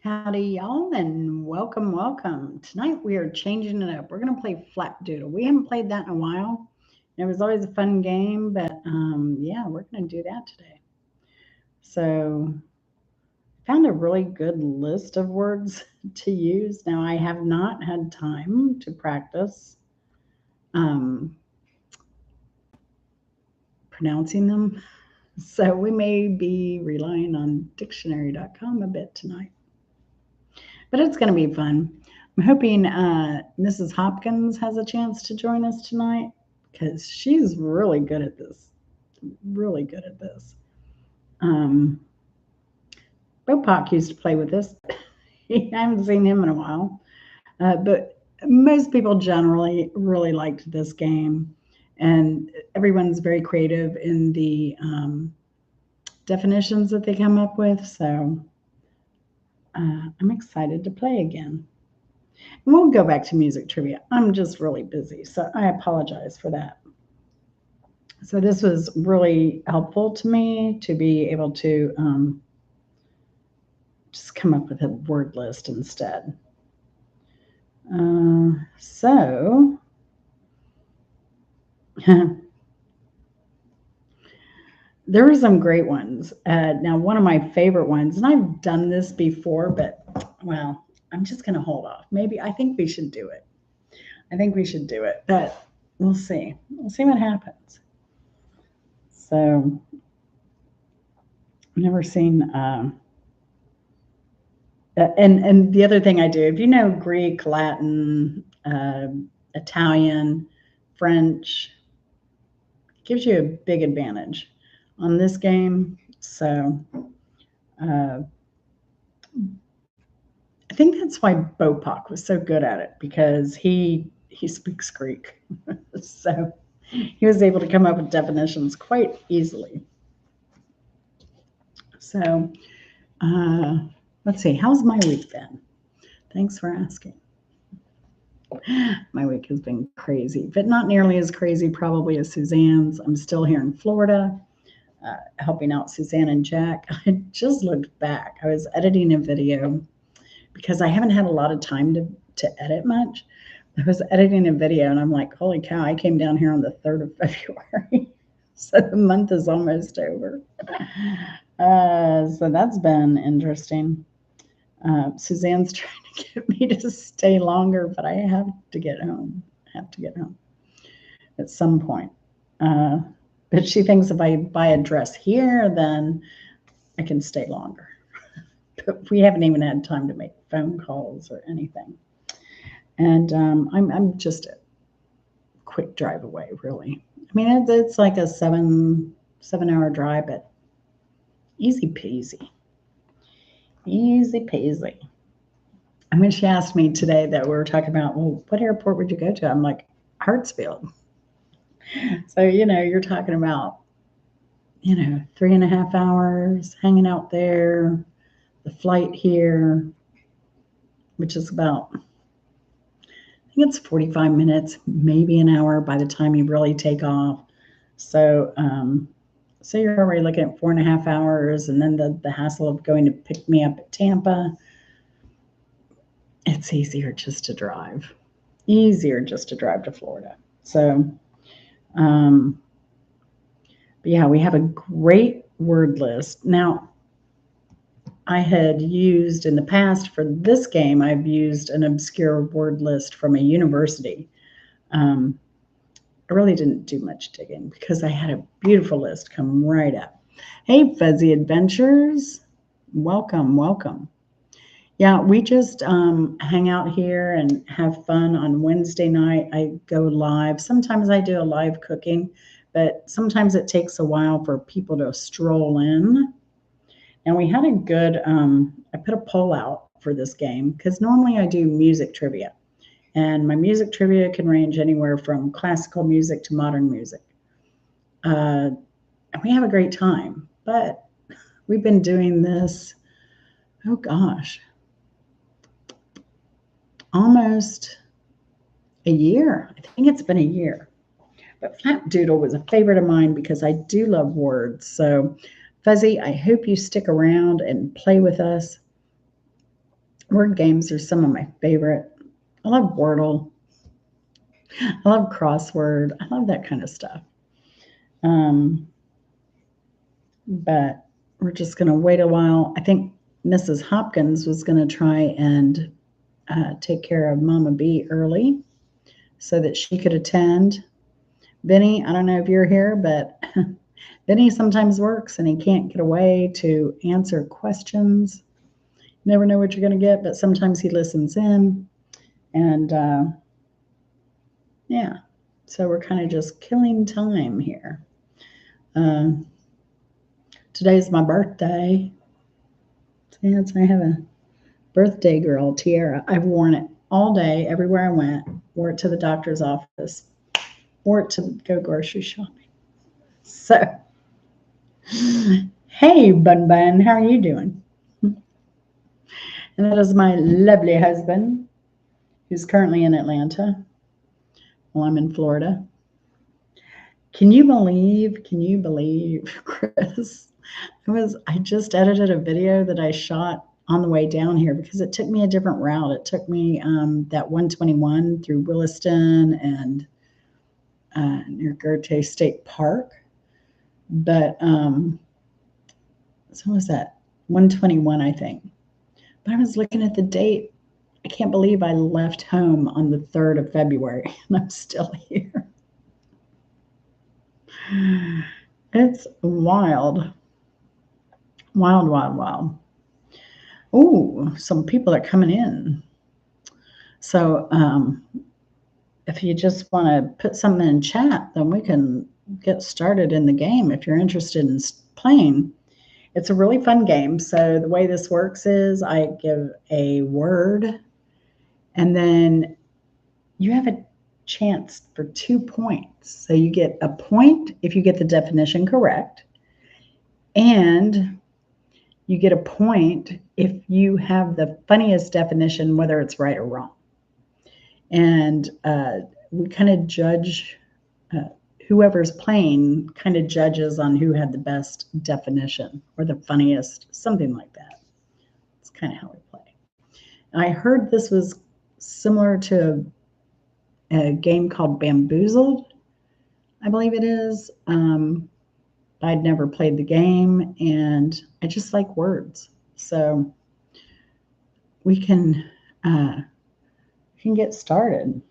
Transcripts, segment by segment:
Howdy, y'all, and welcome, welcome. Tonight we are changing it up. We're going to play Flapdoodle. We haven't played that in a while. It was always a fun game, but yeah, we're going to do that today. So, found a really good list of words to use. Now, I have not had time to practice um, pronouncing them, so we may be relying on dictionary.com a bit tonight. But it's going to be fun. I'm hoping Mrs. Hopkins has a chance to join us tonight because she's really good at this. Really good at this. Bopak used to play with this. I haven't seen him in a while. But most people generally really liked this game. And everyone's very creative in the definitions that they come up with. So I'm excited to play again. And we'll go back to music trivia. I'm just really busy, so I apologize for that. So this was really helpful to me to be able to just come up with a word list instead. So there are some great ones. Now, one of my favorite ones, and I've done this before, but well, I'm just going to hold off. Maybe I think we should do it. But we'll see. We'll see what happens. So, I've never seen. And the other thing I do, if you know Greek, Latin, Italian, French, it gives you a big advantage on this game. So, I think that's why Bopak was so good at it because he speaks Greek, so he was able to come up with definitions quite easily. So let's see, how's my week been? Thanks for asking. My week has been crazy, but not nearly as crazy probably as Suzanne's. I'm still here in Florida, helping out Suzanne and Jack. I just looked back. I was editing a video because I haven't had a lot of time to edit much. I was editing a video and I'm like, holy cow, I came down here on the 3rd of February. So the month is almost over. So that's been interesting. Suzanne's trying to get me to stay longer, but I have to get home. At some point. But she thinks if I buy a dress here, then I can stay longer. But we haven't even had time to make phone calls or anything. And I'm just a quick drive away, really. I mean, it's like a 7-hour drive, but easy peasy. Easy peasy. And when she asked me today that we were talking about, well, what airport would you go to? I'm like, Hartsfield. So, you're talking about, 3.5 hours hanging out there, the flight here, which is about, I think it's 45 minutes, maybe an hour by the time you really take off. So, so you're already looking at 4.5 hours, and then the hassle of going to pick me up at Tampa. It's easier just to drive to Florida. So, but yeah, we have a great word list. Now, I had used in the past for this game, I've used an obscure word list from a university. I really didn't do much digging because I had a beautiful list come right up. Hey, Fuzzy Adventures. Welcome. Yeah, we just hang out here and have fun on Wednesday night. I go live. Sometimes I do a live cooking, but sometimes it takes a while for people to stroll in. And we had a good, I put a poll out for this game because normally I do music trivia. And my music trivia can range anywhere from classical music to modern music. And we have a great time. But we've been doing this, oh gosh, almost a year. I think it's been a year. But Flapdoodle was a favorite of mine because I do love words. So, Fuzzy, I hope you stick around and play with us. Word games are some of my favorite. I love Wordle. I love crossword. I love that kind of stuff. But we're just going to wait a while. I think Mrs. Hopkins was going to try and take care of Mama B early so that she could attend. Vinny, I don't know if you're here, but Vinny sometimes works and he can't get away to answer questions. Never know what you're going to get, but sometimes he listens in. And yeah, so we're kind of just killing time here. Today's my birthday. Yes, I have a birthday girl tiara. I've worn it all day, everywhere I went. Wore it to the doctor's office. Wore it to go grocery shopping. So, hey, Bun Bun, how are you doing? And that is my lovely husband, who's currently in Atlanta while I'm in Florida. Can you believe, Chris? I just edited a video that I shot on the way down here because it took me a different route. It took me that 121 through Williston and near Gertay State Park. But so what was that? 121, I think. But I was looking at the date. I can't believe I left home on the 3rd of February and I'm still here. It's wild. Wild, wild, wild. Oh, some people are coming in. So if you just want to put something in chat, then we can get started in the game if you're interested in playing. It's a really fun game. So the way this works is I give a word, and then you have a chance for 2 points. So you get a point if you get the definition correct, and you get a point if you have the funniest definition, whether it's right or wrong. And we kind of judge, whoever's playing kind of judges on who had the best definition or the funniest, something like that. It's kind of how we play. I heard this was similar to a game called Bamboozled, I believe it is. I'd never played the game, and I just like words. So we can get started.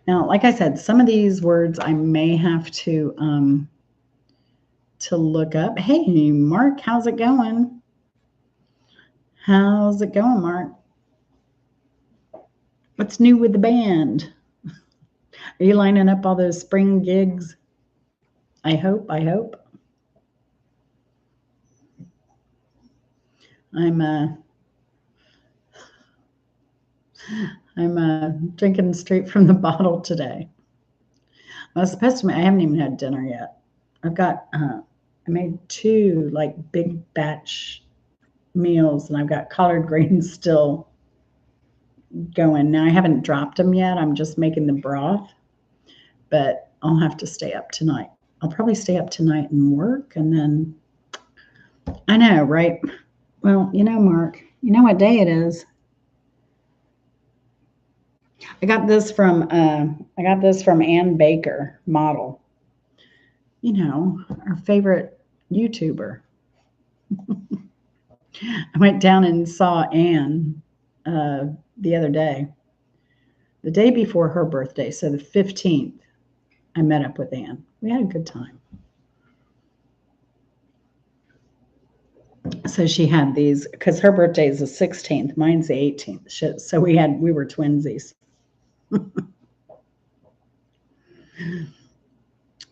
Now, like I said, some of these words I may have to look up. Hey, Mark, how's it going? How's it going, Mark? What's new with the band? Are you lining up all those spring gigs? I hope. I'm drinking straight from the bottle today. I was supposed to. I haven't even had dinner yet. I've got. I made 2 like big batch meals, and I've got collard greens still going. Now I haven't dropped them yet. I'm just making the broth, but I'll have to stay up tonight. I'll probably stay up tonight and work, and then I know, right? Well, Mark, you know what day it is. I got this from Ann Baker, model. Our favorite YouTuber. I went down and saw Ann the other day, the day before her birthday, so the 15th. I met up with Ann. We had a good time. So she had these, because her birthday is the 16th, mine's the 18th. So we were twinsies.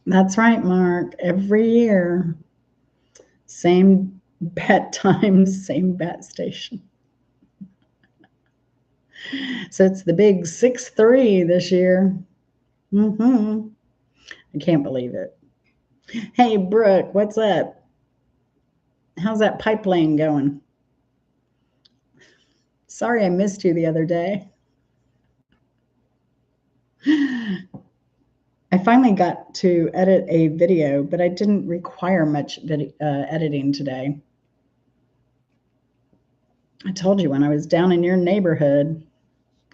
That's right, Mark. Every year, same bat times, same bat station. So it's the big 6-3 this year. I can't believe it. Hey, Brooke, what's up? How's that pipeline going? Sorry I missed you the other day. I finally got to edit a video, but I didn't require much editing today. I told you when I was down in your neighborhood.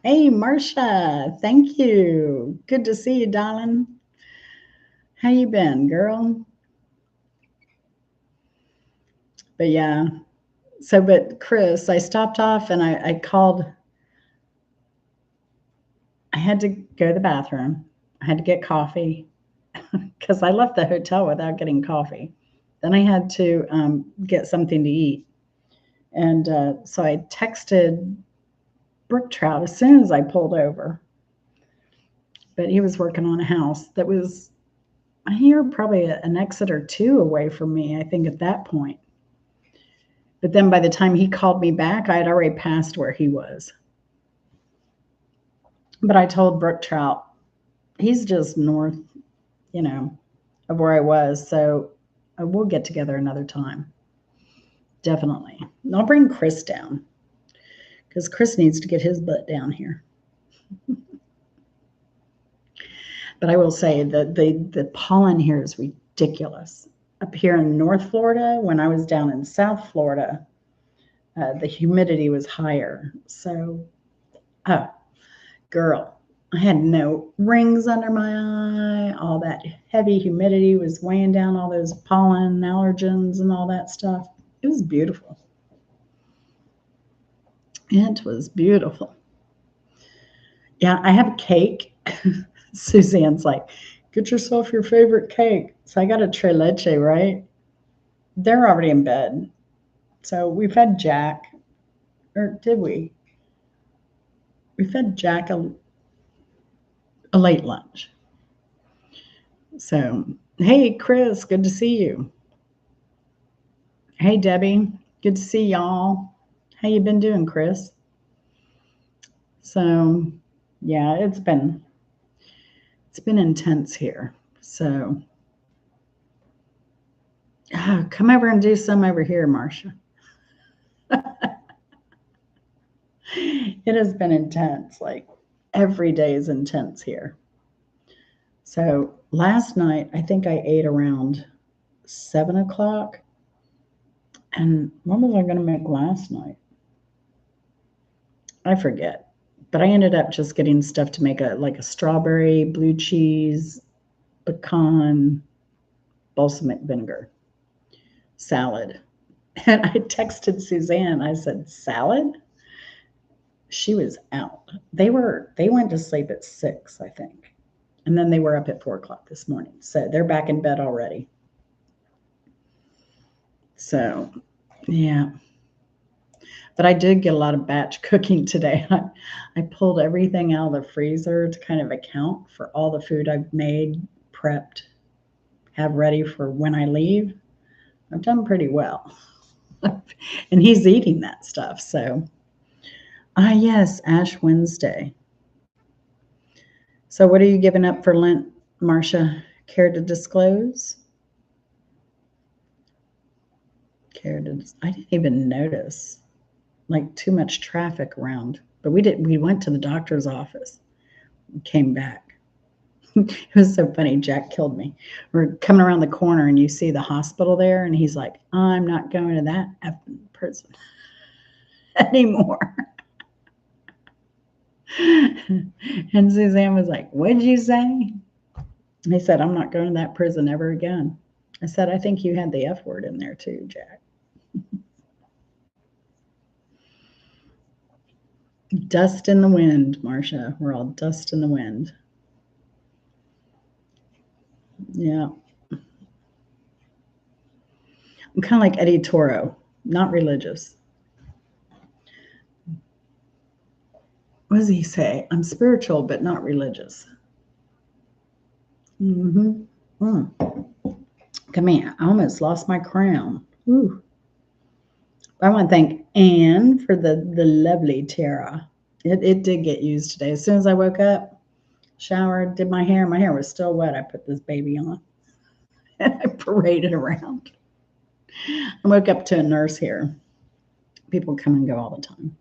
Hey, Marcia, thank you. Good to see you, darling. How you been, girl? But yeah, but Chris, I stopped off and I called. I had to go to the bathroom. I had to get coffee because I left the hotel without getting coffee. Then I had to get something to eat. And so I texted Brook Trout as soon as I pulled over. But he was working on a house that was here probably an exit or two away from me, I think, at that point. But then by the time he called me back, I had already passed where he was. But I told Brook Trout, he's just north, of where I was. So we'll get together another time. Definitely. And I'll bring Chris down because Chris needs to get his butt down here. But I will say that the pollen here is ridiculous. Up here in North Florida, when I was down in South Florida, the humidity was higher. So, girl, I had no rings under my eye. All that heavy humidity was weighing down all those pollen allergens and all that stuff. It was beautiful. It was beautiful. Yeah, I have a cake. Suzanne's like, get yourself your favorite cake. So I got a tres leche, right? They're already in bed. So we fed Jack, or did we? We fed Jack a late lunch. So, hey, Chris, good to see you. Hey, Debbie, good to see y'all. How you been doing, Chris? So, yeah, it's been intense here. So, come over and do some over here, Marcia. It has been intense. Like every day is intense here. So last night, I think I ate around 7 o'clock. And what was I going to make last night? I forget. But I ended up just getting stuff to make a strawberry, blue cheese, pecan, balsamic vinegar salad. And I texted Suzanne. I said, salad? She was out. They went to sleep at 6, I think. And then they were up at 4 o'clock this morning. So they're back in bed already. So, yeah. But I did get a lot of batch cooking today. I pulled everything out of the freezer to kind of account for all the food I've made, prepped, have ready for when I leave. I've done pretty well. And he's eating that stuff. So, yes, Ash Wednesday. So what are you giving up for Lent, Marcia? Care to disclose? I didn't even notice. Like too much traffic around. But we went to the doctor's office and came back. It was so funny. Jack killed me. We're coming around the corner and you see the hospital there and he's like, I'm not going to that effing prison anymore. And Suzanne was like, what'd you say? He said, I'm not going to that prison ever again. I said, I think you had the F word in there too, Jack. Dust in the wind, Marcia. We're all dust in the wind. Yeah. I'm kind of like Eddie Toro, not religious. What does he say? I'm spiritual, but not religious. Mm-hmm. Come here. I almost lost my crown. Ooh. I want to thank Anne for the lovely Tara. It did get used today. As soon as I woke up, showered, did my hair. My hair was still wet. I put this baby on and I paraded around. I woke up to a nurse here. People come and go all the time.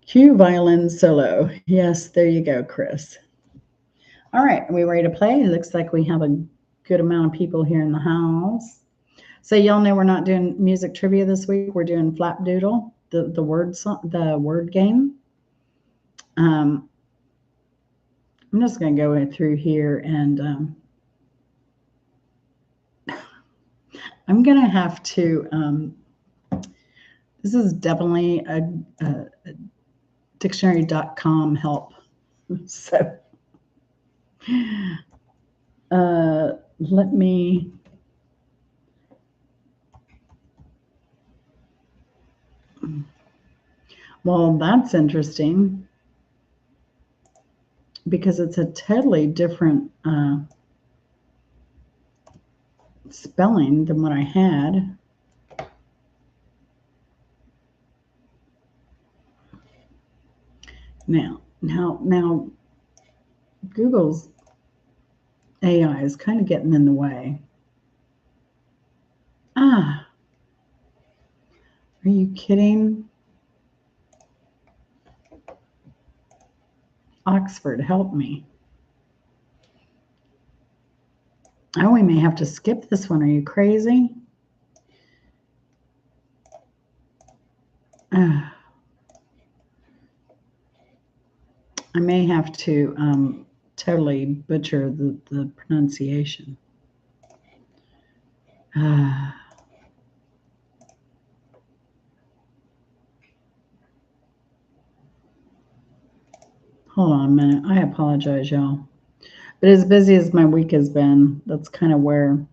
Cue violin solo. Yes, there you go, Chris. All right, are we ready to play? It looks like we have a good amount of people here in the house. So y'all know we're not doing music trivia this week. We're doing Flapdoodle, the word game. I'm just going to go through here and I'm going to have to. This is definitely a dictionary.com help. So let me. Well, that's interesting because it's a totally different spelling than what I had. Now, Google's AI is kind of getting in the way. Are you kidding? Oxford, help me. Oh, we may have to skip this one. Are you crazy? I may have to totally butcher the pronunciation. Hold on a minute. I apologize, y'all. But as busy as my week has been, that's kind of where.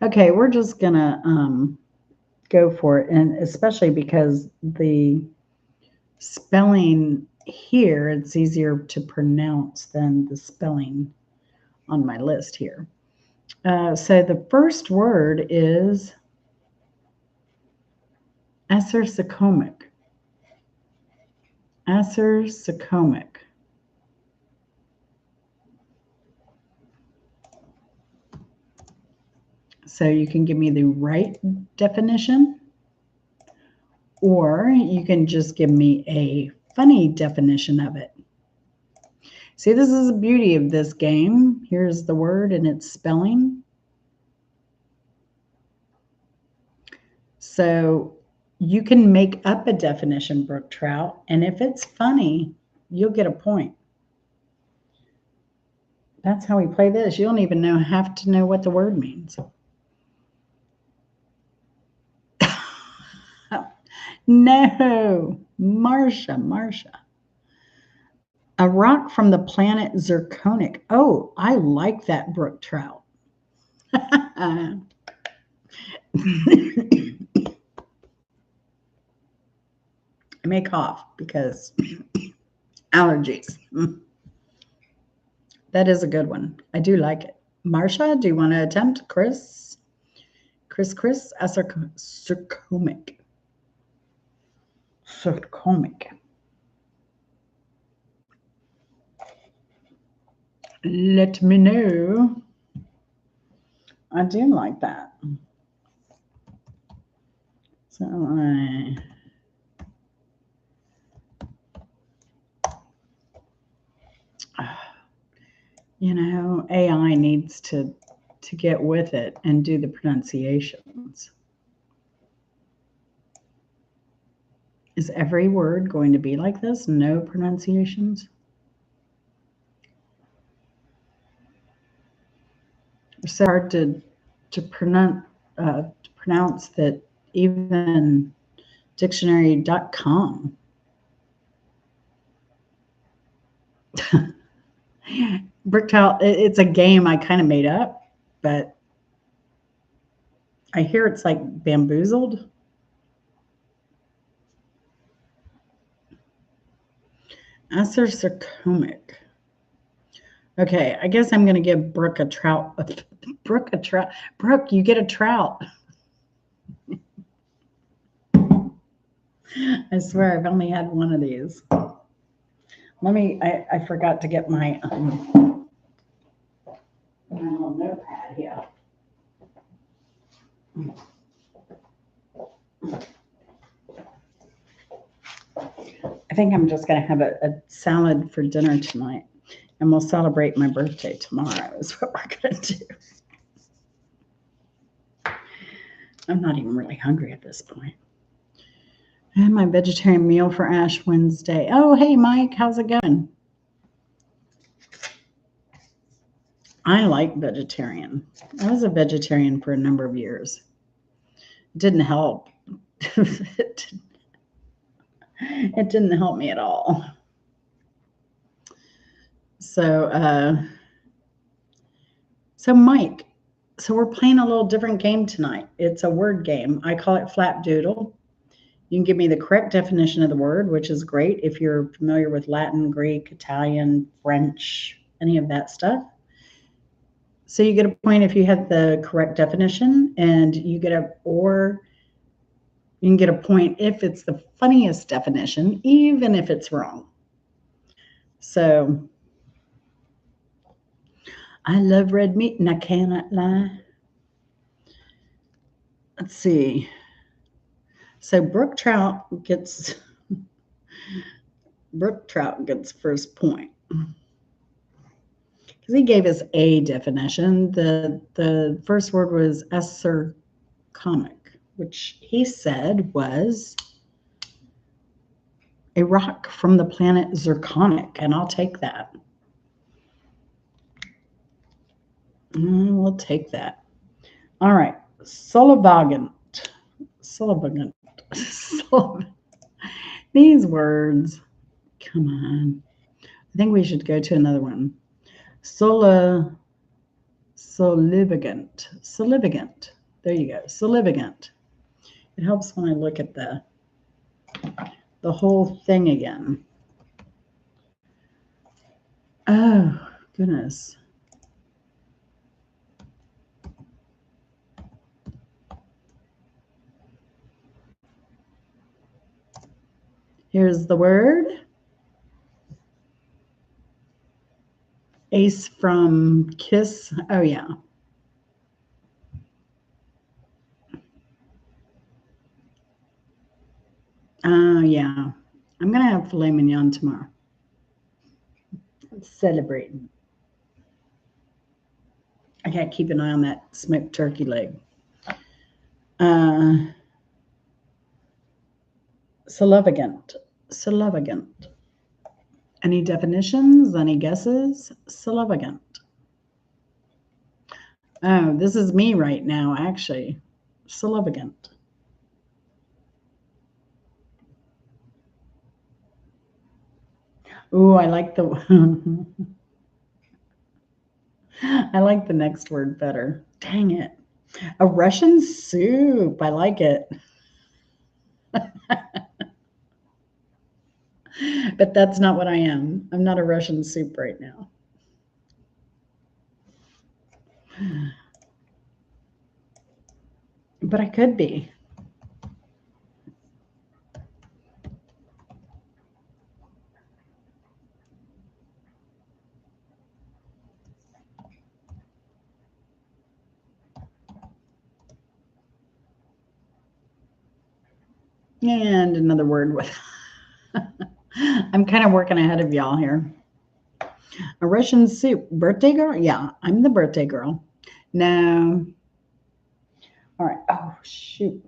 Okay, we're just going to go for it. And especially because the spelling here, it's easier to pronounce than the spelling on my list here. So the first word is acersocomic. Acersocomic. So you can give me the right definition, or you can just give me a funny definition of it. See, this is the beauty of this game. Here's the word and its spelling. So you can make up a definition, Brook Trout, and if it's funny, you'll get a point. That's how we play this. You don't even have to know what the word means. No, Marsha. A rock from the planet Zirconic. Oh, I like that, Brook Trout. I may cough because allergies. That is a good one. I do like it. Marsha, do you want to attempt? Chris, Zirconic. Let me know. I do like that. So AI needs to get with it and do the pronunciations. Is every word going to be like this? No pronunciations? It's so hard to pronounce that even dictionary.com. Bricktown, it's a game I kind of made up, but I hear it's like bamboozled. Acersocomic. Okay, I guess I'm going to give Brooke a trout. Brooke, you get a trout. I swear I've only had one of these. I forgot to get my little notepad here. I think I'm just going to have a salad for dinner tonight. And we'll celebrate my birthday tomorrow is what we're going to do. I'm not even really hungry at this point. I had my vegetarian meal for Ash Wednesday. Oh, hey, Mike, how's it going? I like vegetarian. I was a vegetarian for a number of years. It didn't help. It didn't help me at all. So Mike, so we're playing a little different game tonight. It's a word game. I call it Flapdoodle. You can give me the correct definition of the word, which is great if you're familiar with Latin, Greek, Italian, French, any of that stuff. So you get a point if you have the correct definition, and you can get a point if it's the funniest definition, even if it's wrong. So I love red meat and I cannot lie. Let's see. So Brook Trout gets first point. Because he gave us a definition. The first word was esercomic, which he said was a rock from the planet Zirconic, and I'll take that. We'll take that. All right, Solvagant. These words, come on. I think we should go to another one. Solivagant. There you go. Solivagant. It helps when I look at the whole thing again. Oh, goodness. Here's the word. Ace from Kiss. Oh, yeah. Yeah. I'm going to have filet mignon tomorrow. Celebrating. I got to keep an eye on that smoked turkey leg. Solvagant. Any definitions? Any guesses? Solvagant. Oh, this is me right now, actually. Solvagant. Ooh, I like the I like the next word better. Dang it. A Russian soup. I like it. But that's not what I am. I'm not a Russian soup right now. But I could be. And another word with I'm kind of working ahead of y'all here. A Russian soup. Birthday girl? Yeah, I'm the birthday girl. No. All right. Oh, shoot.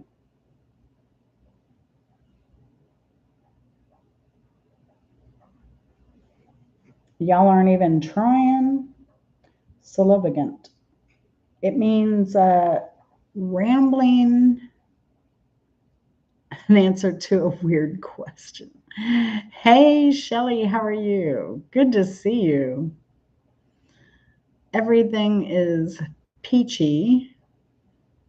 Y'all aren't even trying. Solvagant. It means rambling, an answer to a weird question. Hey, Shelly, how are you? Good to see you. Everything is peachy,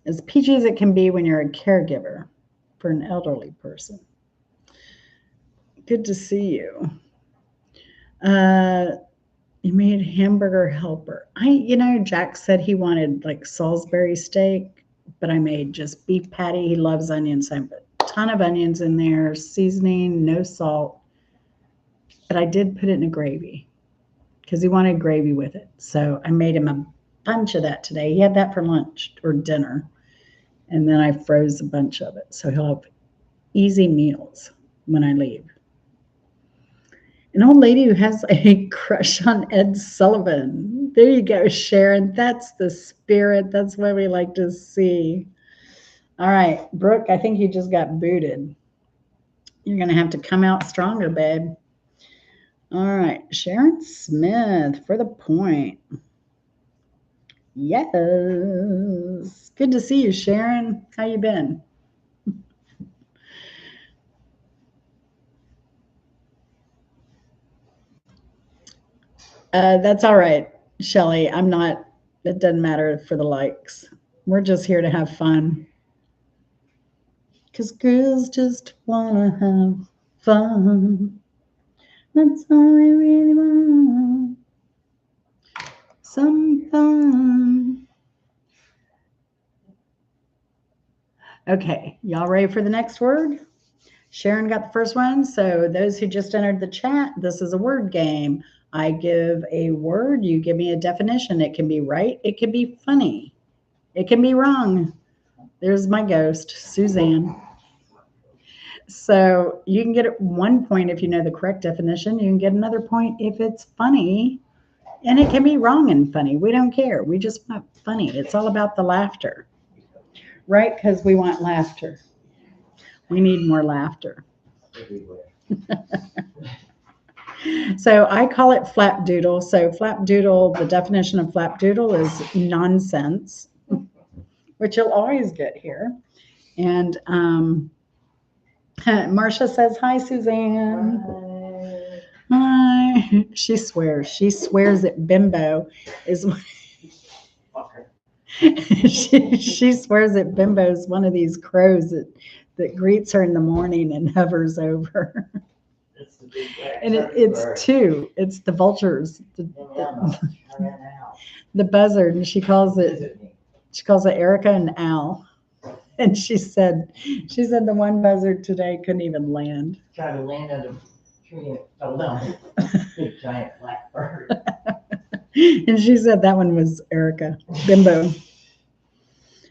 as peachy as it can be when you're a caregiver for an elderly person. Good to see you. You made hamburger helper. Jack said he wanted like Salisbury steak, but I made just beef patty. He loves onions, so I put a ton of onions in there, seasoning, no salt. But I did put it in a gravy because he wanted gravy with it. So I made him a bunch of that today. He had that for lunch or dinner. And then I froze a bunch of it. So he'll have easy meals when I leave. An old lady who has a crush on Ed Sullivan. There you go, Sharon. That's the spirit. That's what we like to see. All right, Brooke, I think you just got booted. You're going to have to come out stronger, babe. All right, Sharon Smith for the point. Yes. Good to see you, Sharon. How you been? That's all right, Shelly. I'm not, it doesn't matter for the likes. We're just here to have fun. Because girls just want to have fun. That's all we really want. Some fun. Okay, y'all ready for the next word? Sharon got the first one. So those who just entered the chat, this is a word game. I give a word, you give me a definition. It can be right, it can be funny, it can be wrong. There's my ghost, Suzanne. So you can get 1 point if you know the correct definition. You can get another point if it's funny, and it can be wrong and funny. We don't care. We just want funny. It's all about the laughter, right? Because we want laughter. We need more laughter. So I call it Flapdoodle. So Flapdoodle, the definition of Flapdoodle is nonsense, which you'll always get here. And Marcia says, hi, Suzanne. Hi. She swears that bimbo is she swears that bimbo is one of these crows that greets her in the morning and hovers over. And it's two. It's the vultures, the buzzard, and she calls it Erica and Al. And she said the one buzzard today couldn't even land. Tried to land on the tree and it fell down. Big giant black bird. And she said that one was Erica. Bimbo.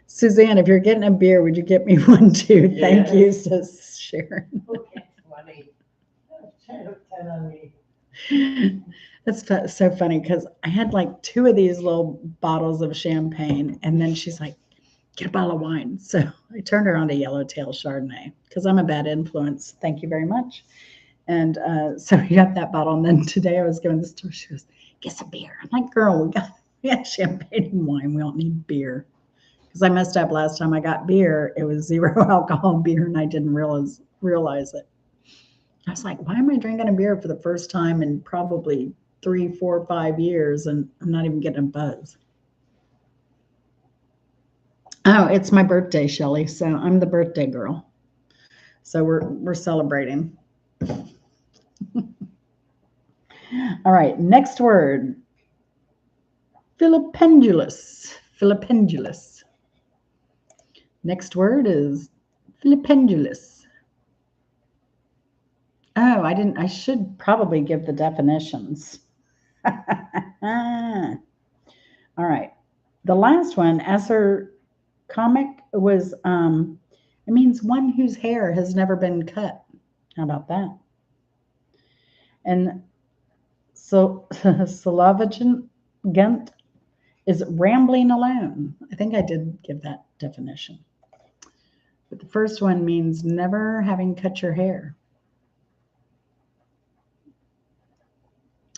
Suzanne, if you're getting a beer, would you get me one too? Yeah. Thank you, says Sharon. Okay, 20. 10 on me. That's so funny because I had like 2 of these little bottles of champagne, and then she's like, get a bottle of wine. So I turned her on to Yellowtail Chardonnay because I'm a bad influence. Thank you very much. And so we got that bottle. And then today I was going to the store. She goes, get some beer. I'm like, girl, we got champagne and wine. We don't need beer. Because I messed up last time I got beer. It was 0 alcohol beer, and I didn't realize it. I was like, why am I drinking a beer for the first time in probably 3, 4, 5 years, and I'm not even getting a buzz? Oh, it's my birthday, Shelly. So I'm the birthday girl. So we're celebrating. All right, next word. Filipendulous. Filipendulous. Next word is filipendulous. Oh, I should probably give the definitions. All right. The last one, comic, was it means one whose hair has never been cut. How about that? And so Salavagent is rambling alone. I think I did give that definition. But the first one means never having cut your hair.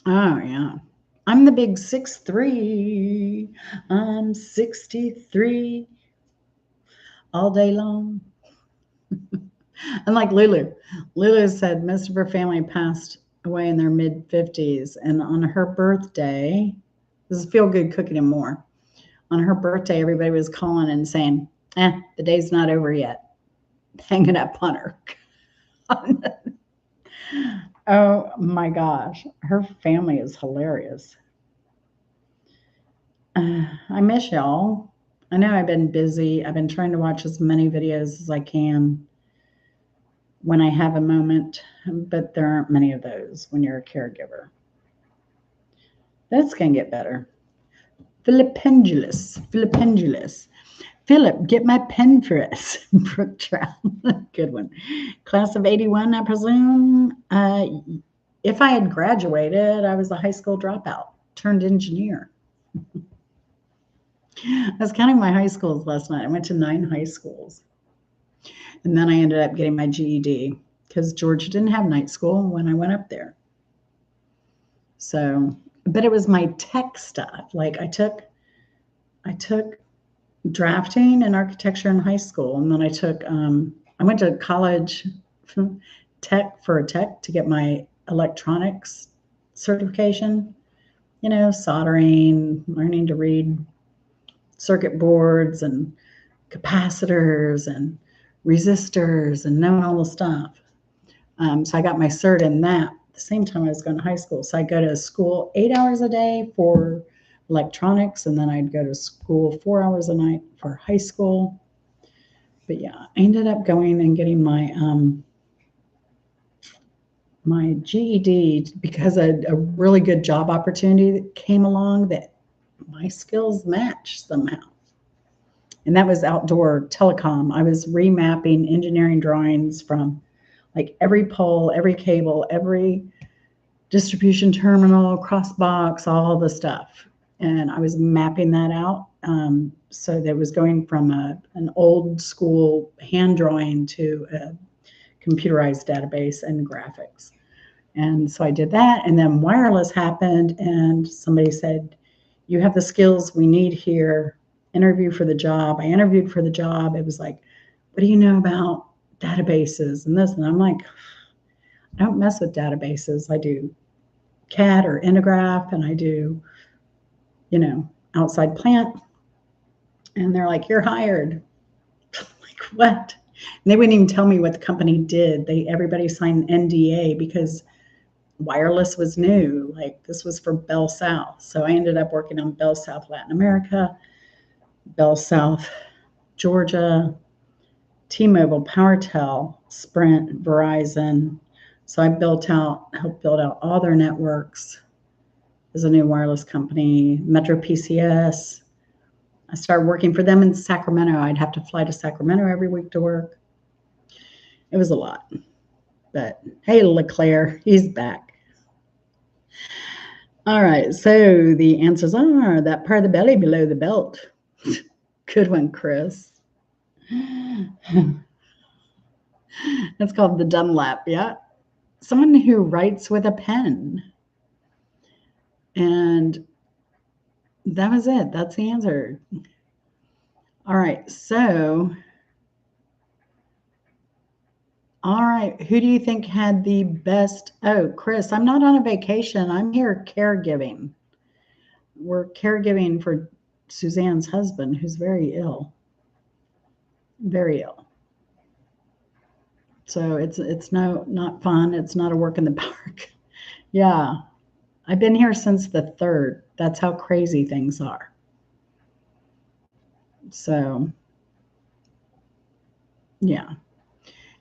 Oh, yeah. I'm the big 6'3". I'm 63 all day long. Unlike Lulu. Lulu said most of her family passed away in their mid-50s. And on her birthday, this is Feel Good Cooking and More. On her birthday, everybody was calling and saying, the day's not over yet. Hanging up on her. Oh my gosh. Her family is hilarious. I miss y'all. I know I've been busy. I've been trying to watch as many videos as I can when I have a moment, but there aren't many of those when you're a caregiver. That's going to get better. Filipendulous. Filipendulous. Philip, get my pen for us. Brooke Trout. Good one. Class of 81, I presume. if I had graduated, I was a high school dropout turned engineer. I was counting my high schools last night. I went to 9 high schools. And then I ended up getting my GED because Georgia didn't have night school when I went up there. So, but it was my tech stuff. Like I took drafting and architecture in high school, and then I went to college tech to get my electronics certification. You know, soldering, learning to read circuit boards and capacitors and resistors and knowing all the stuff. So I got my cert in that at the same time I was going to high school. So I'd go to school 8 hours a day for electronics, and then I'd go to school 4 hours a night for high school. But yeah, I ended up going and getting my my GED because a really good job opportunity that came along that my skills matched somehow. And that was outdoor telecom. I was remapping engineering drawings from like every pole, every cable, every distribution terminal, cross box, all the stuff. And I was mapping that out. So that was going from an old school hand drawing to a computerized database and graphics. And so I did that. And then wireless happened, and somebody said, "You have the skills we need here. Interview for the job." I interviewed for the job. It was like, "What do you know about databases and this?" And I'm like, "I don't mess with databases. I do CAD or Integraph, and I do, outside plant." And they're like, "You're hired." Like, what? And they wouldn't even tell me what the company did. Everybody signed NDA because wireless was new. Like, this was for Bell South. So I ended up working on Bell South Latin America, Bell South Georgia, T-Mobile, PowerTel, Sprint, Verizon. So I helped build out all their networks as a new wireless company, Metro PCS. I started working for them in Sacramento. I'd have to fly to Sacramento every week to work. It was a lot. But hey, LeClaire, he's back. All right, so the answers are that part of the belly below the belt. Good one, Chris. That's called the Dunlap, yeah. Someone who writes with a pen. And that was it. That's the answer. All right, so, who do you think had the best? Oh, Chris, I'm not on a vacation. I'm here caregiving. We're caregiving for Suzanne's husband, who's very ill. Very ill. So it's not fun. It's not a work in the park. Yeah. I've been here since the 3rd. That's how crazy things are. So, yeah.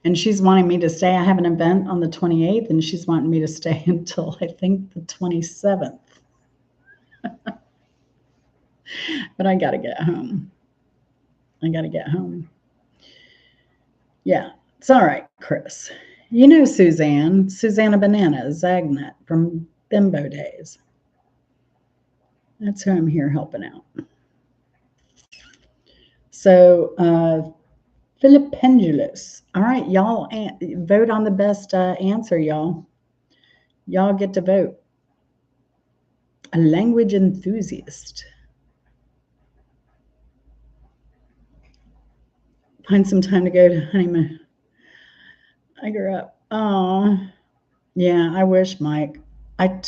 And she's wanting me to stay. I have an event on the 28th, and she's wanting me to stay until I think the 27th. But I got to get home. Yeah, it's all right, Chris. You know Susanna Banana, Zagnet from Bimbo Days. That's who I'm here helping out. So, Philip Pendulous. All right, y'all vote on the best answer, y'all. Y'all get to vote. A language enthusiast. Find some time to go to honeymoon. I grew up. Oh, yeah, I wish, Mike. I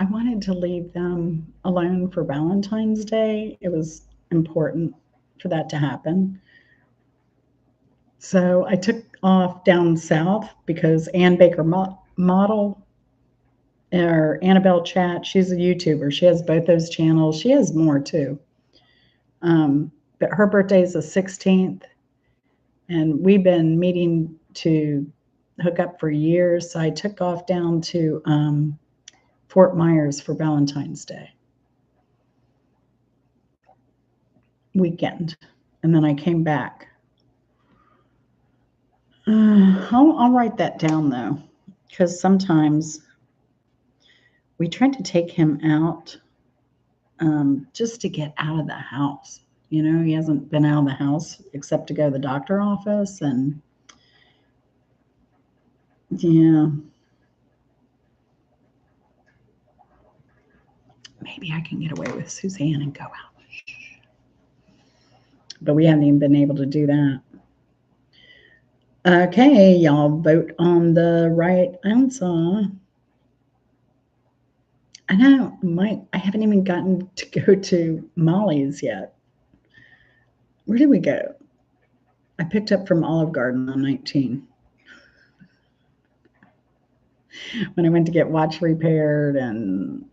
wanted to leave them alone for Valentine's Day. It was important for that to happen. So I took off down south because Ann Baker Model or Annabelle Chat, she's a YouTuber. She has both those channels. She has more too. But her birthday is the 16th, and we've been meeting to hook up for years. So I took off down to Fort Myers for Valentine's Day weekend, and then I came back. I'll write that down though, because sometimes we tried to take him out just to get out of the house. You know, he hasn't been out of the house except to go to the doctor office. And yeah, maybe I can get away with Suzanne and go out. But we haven't even been able to do that. Okay, y'all vote on the right answer. I know, I haven't even gotten to go to Molly's yet. Where did we go? I picked up from Olive Garden on 19. When I went to get watch repaired, and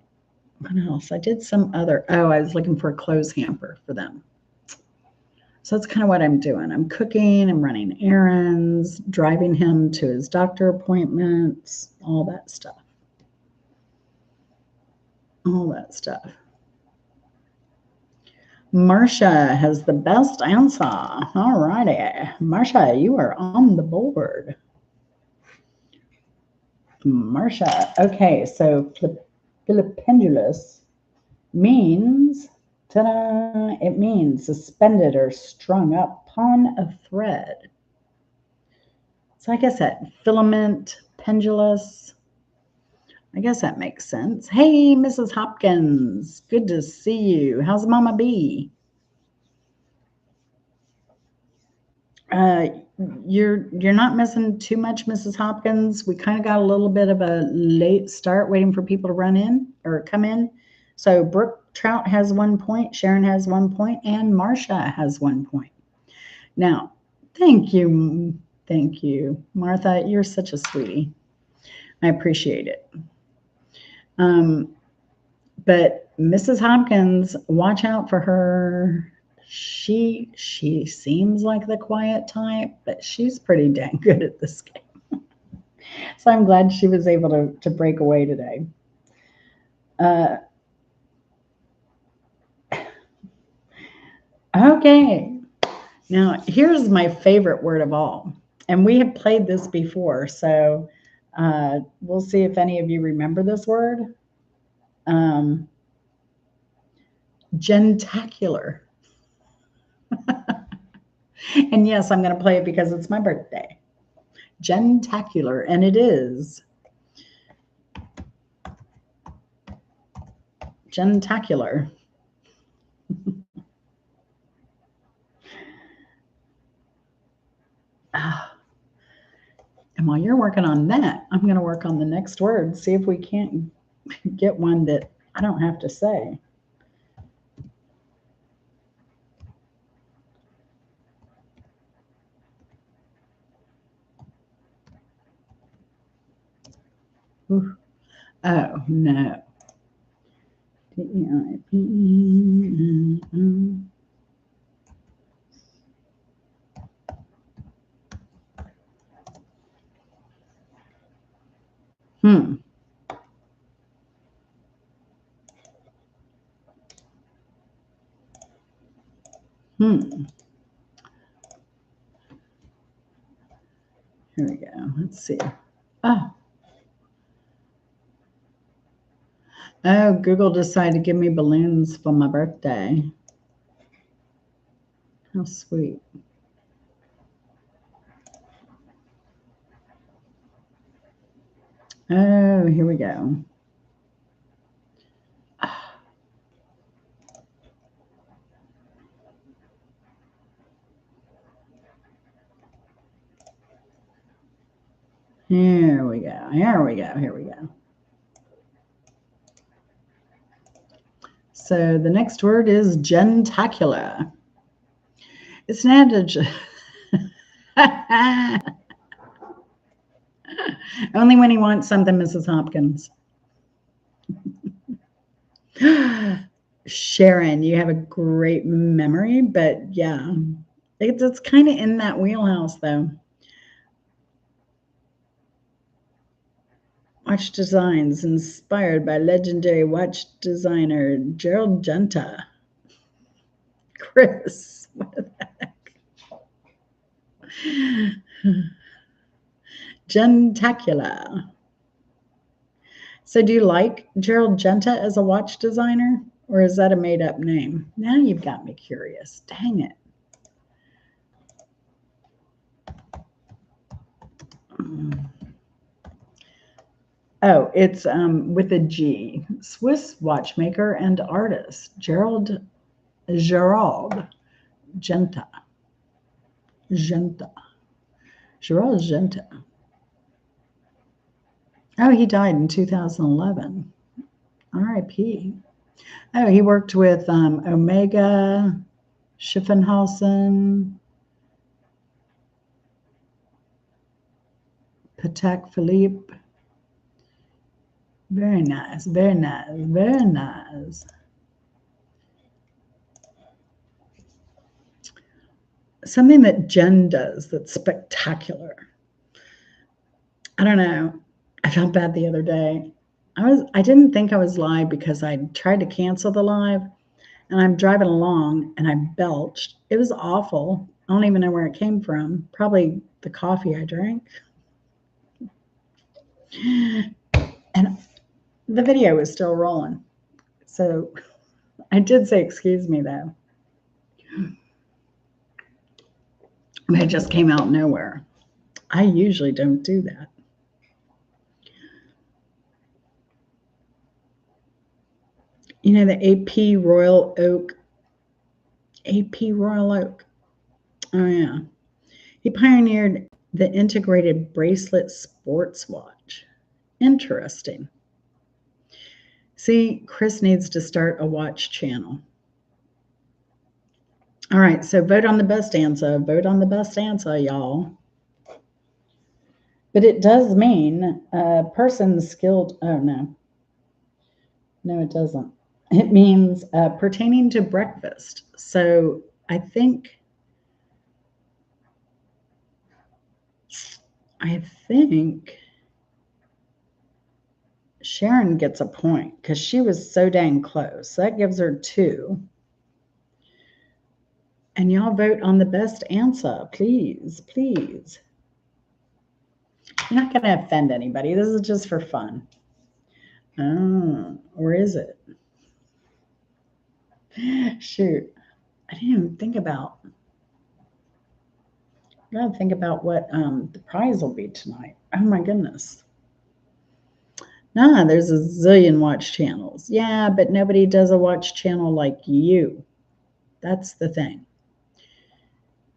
what else? I did some other, I was looking for a clothes hamper for them. So that's kind of what I'm doing. I'm cooking, I'm running errands, driving him to his doctor appointments, all that stuff. All that stuff. Marcia has the best answer. All righty. Marcia, you are on the board. Marcia. Okay, so filipendulous means, ta-da, it means suspended or strung up upon a thread. So I guess that filament, pendulous, I guess that makes sense. Hey, Mrs. Hopkins, good to see you. How's Mama B? You're not missing too much, Mrs. Hopkins. We kind of got a little bit of a late start waiting for people to run in or come in. So Brooke Trout has 1 point, Sharon has 1 point, and Marcia has 1 point. Now, thank you, Martha. You're such a sweetie. I appreciate it. But Mrs. Hopkins, watch out for her. She seems like the quiet type, but she's pretty dang good at this game. So I'm glad she was able to break away today. Okay. Now, here's my favorite word of all. And we have played this before, so we'll see if any of you remember this word. Gentacular. And yes, I'm going to play it because it's my birthday. Gentacular, and it is. Gentacular. And while you're working on that, I'm going to work on the next word, see if we can't get one that I don't have to say. Ooh. Oh, no. D-E-I-P-E-N-O. Hmm. Here we go. Let's see. Oh, Google decided to give me balloons for my birthday. How sweet. Oh, here we go. Here we go. Here we go. Here we go. So the next word is gentacular. It's an adjective. Only when he wants something, Mrs. Hopkins. Sharon, you have a great memory, but yeah, it's kind of in that wheelhouse, though. Watch designs inspired by legendary watch designer Gerald Genta. Chris, what the heck? Gentacular. So do you like Gerald Genta as a watch designer, or is that a made-up name? Now you've got me curious. Dang it. Oh, it's with a G. Swiss watchmaker and artist Gerald Genta. Genta. Gerald Genta. Oh, he died in 2011. R.I.P. Oh, he worked with Omega, Schiffenhausen, Patek Philippe. Very nice, very nice, very nice. Something that Jen does that's spectacular. I don't know. I felt bad the other day. I didn't think I was live because I tried to cancel the live and I'm driving along and I belched. It was awful. I don't even know where it came from. Probably the coffee I drank. And the video was still rolling. So I did say, excuse me, though. But it just came out of nowhere. I usually don't do that. You know, the AP Royal Oak. AP Royal Oak. Oh, yeah. He pioneered the integrated bracelet sports watch. Interesting. See, Chris needs to start a watch channel. All right, so vote on the best answer. Vote on the best answer, y'all. But it does mean a person skilled. Oh, no. No, it doesn't. It means pertaining to breakfast. So I think Sharon gets a point because she was so dang close. So that gives her 2. And y'all vote on the best answer, please, please. You're not going to offend anybody. This is just for fun. Oh, or is it? Shoot. I didn't even think about. I gotta think about what the prize will be tonight. Oh my goodness. Nah, there's a zillion watch channels. Yeah, but nobody does a watch channel like you. That's the thing.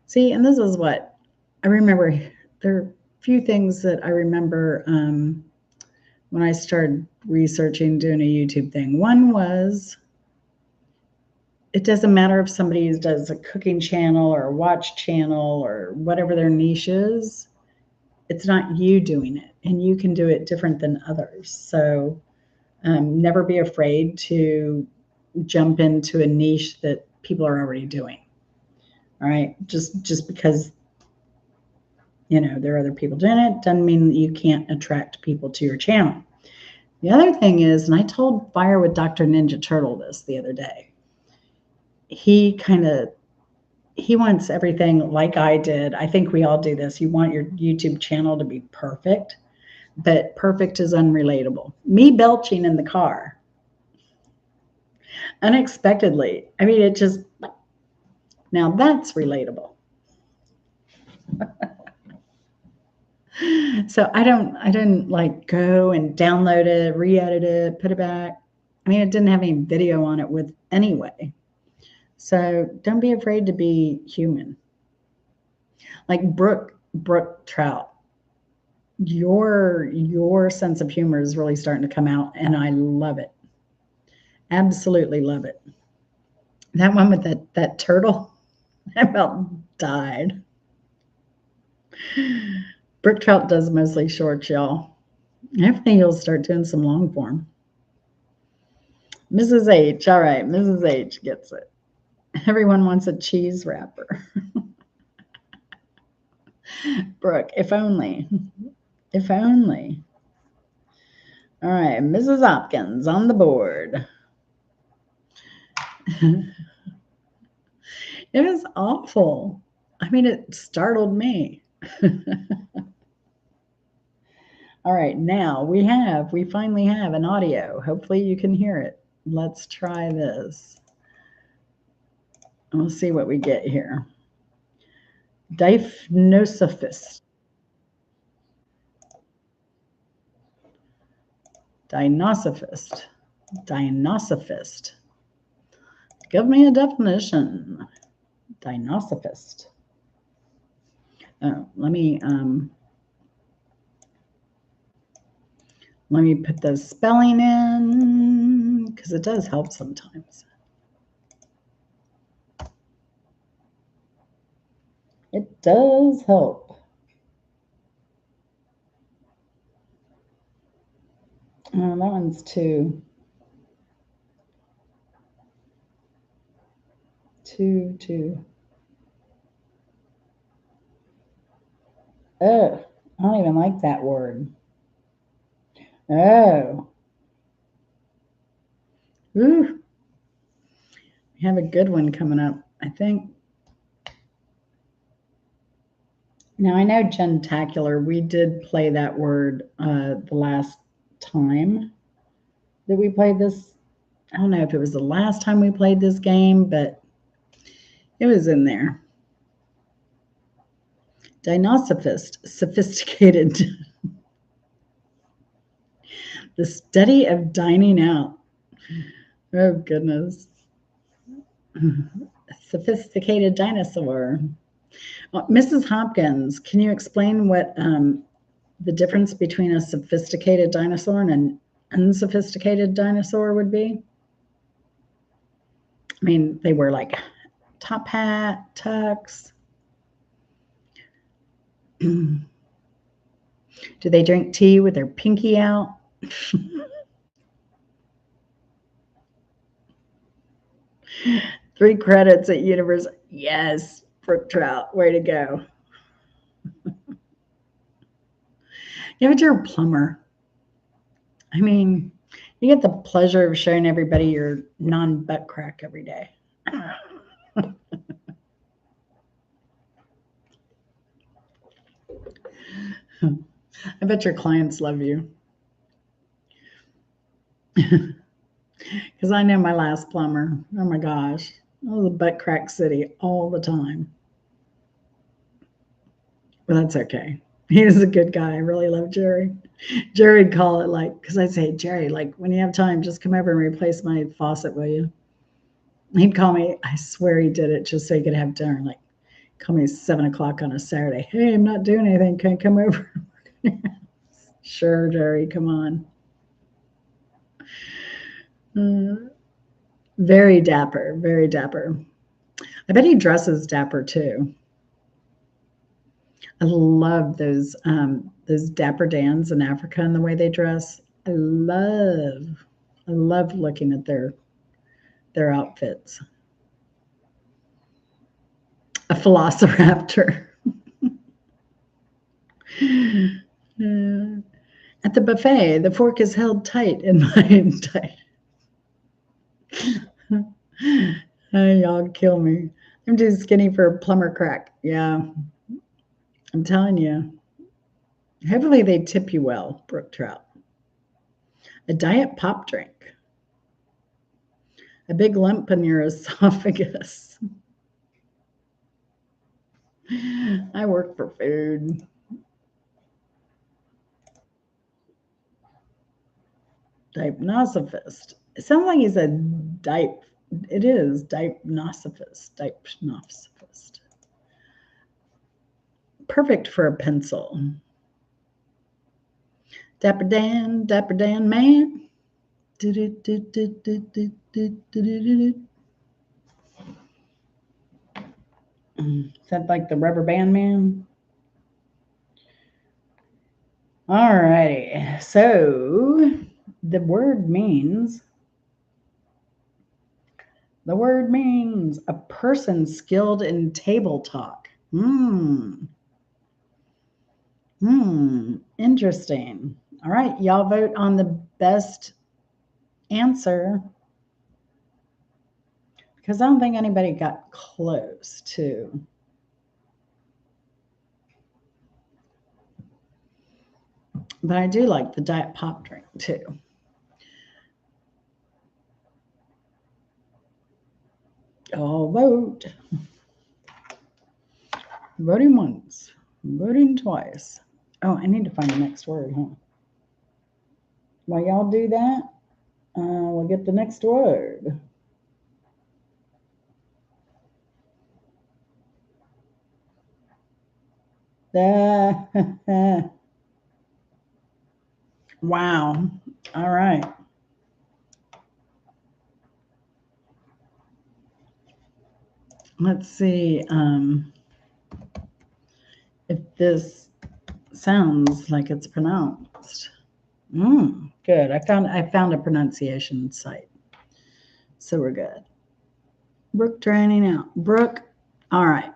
See, and this is what I remember. There are a few things that I remember when I started researching, doing a YouTube thing. One was, it doesn't matter if somebody does a cooking channel or a watch channel or whatever their niche is. It's not you doing it, and you can do it different than others. So never be afraid to jump into a niche that people are already doing. All right, just because there are other people doing it doesn't mean that you can't attract people to your channel. The other thing is, and I told Fire with Dr. Ninja Turtle this the other day, he wants everything like I did. I think we all do this. You want your YouTube channel to be perfect, but perfect is unrelatable. Me belching in the car unexpectedly. I mean, now that's relatable. So I didn't like go and download it, re-edit it, put it back. I mean, it didn't have any video on it with anyway. So don't be afraid to be human. Like Brooke Trout, your sense of humor is really starting to come out, and I love it. Absolutely love it. That one with that turtle, I about died. Brooke Trout does mostly shorts, y'all. I think he'll start doing some long form. Mrs. H, all right, Mrs. H gets it. Everyone wants a cheese wrapper. Brooke, if only. If only. All right, Mrs. Hopkins on the board. It was awful. I mean, it startled me. All right, now we finally have an audio. Hopefully you can hear it. Let's try this. We'll see what we get here. Definosophist. Dinosophist. Dinosophist. Give me a definition. Dinosophist. Oh, let me put the spelling in because it does help sometimes. It does help. Oh, that one's too. Oh, I don't even like that word. Oh. Ooh. We have a good one coming up, I think. Now, I know gentacular, we did play that word the last time that we played this. I don't know if it was the last time we played this game, but it was in there. Dinosophist, sophisticated. The study of dining out. Oh, goodness. Sophisticated dinosaur. Mrs. Hopkins, can you explain what the difference between a sophisticated dinosaur and an unsophisticated dinosaur would be? I mean, they wear like top hat, tux. Do they drink tea with their pinky out? 3 credits at university. Yes, Brook Trout, way to go. Yeah, but you're a plumber. I mean, you get the pleasure of showing everybody your non-butt crack every day. I bet your clients love you. Because I know my last plumber. Oh my gosh. It was a butt crack city all the time. But that's okay. He was a good guy. I really love Jerry. Jerry'd call it like, because I'd say, Jerry, like when you have time, just come over and replace my faucet, will you? He'd call me. I swear he did it just so he could have dinner. Like, call me 7 o'clock on a Saturday. Hey, I'm not doing anything. Can I come over? Sure, Jerry, come on. Very dapper, very dapper. I bet he dresses dapper too. I love those dapper Dans in Africa and the way they dress. I love looking at their outfits. A velociraptor. At the buffet, the fork is held tight in my tight. Oh, y'all kill me. I'm too skinny for a plumber crack. Yeah, I'm telling you. Hopefully they tip you well, Brook Trout. A diet pop drink. A big lump in your esophagus. I work for food. Dipnosophist. It sounds like he's a dip. It is dipnosophist. Dipnosophist. Perfect for a pencil. Dapper Dan man. Is that like the rubber band man? All righty. So the word means a person skilled in table talk. Interesting. All right, y'all vote on the best answer because I don't think anybody got close to. But I do like the diet pop drink too. All vote. Voting once, voting twice. Oh, I need to find the next word, huh? While y'all do that, we'll get the next word. Wow. All right. Let's see if this sounds like it's pronounced. Good. I found a pronunciation site. So we're good. Brooke draining out. Brooke. All right.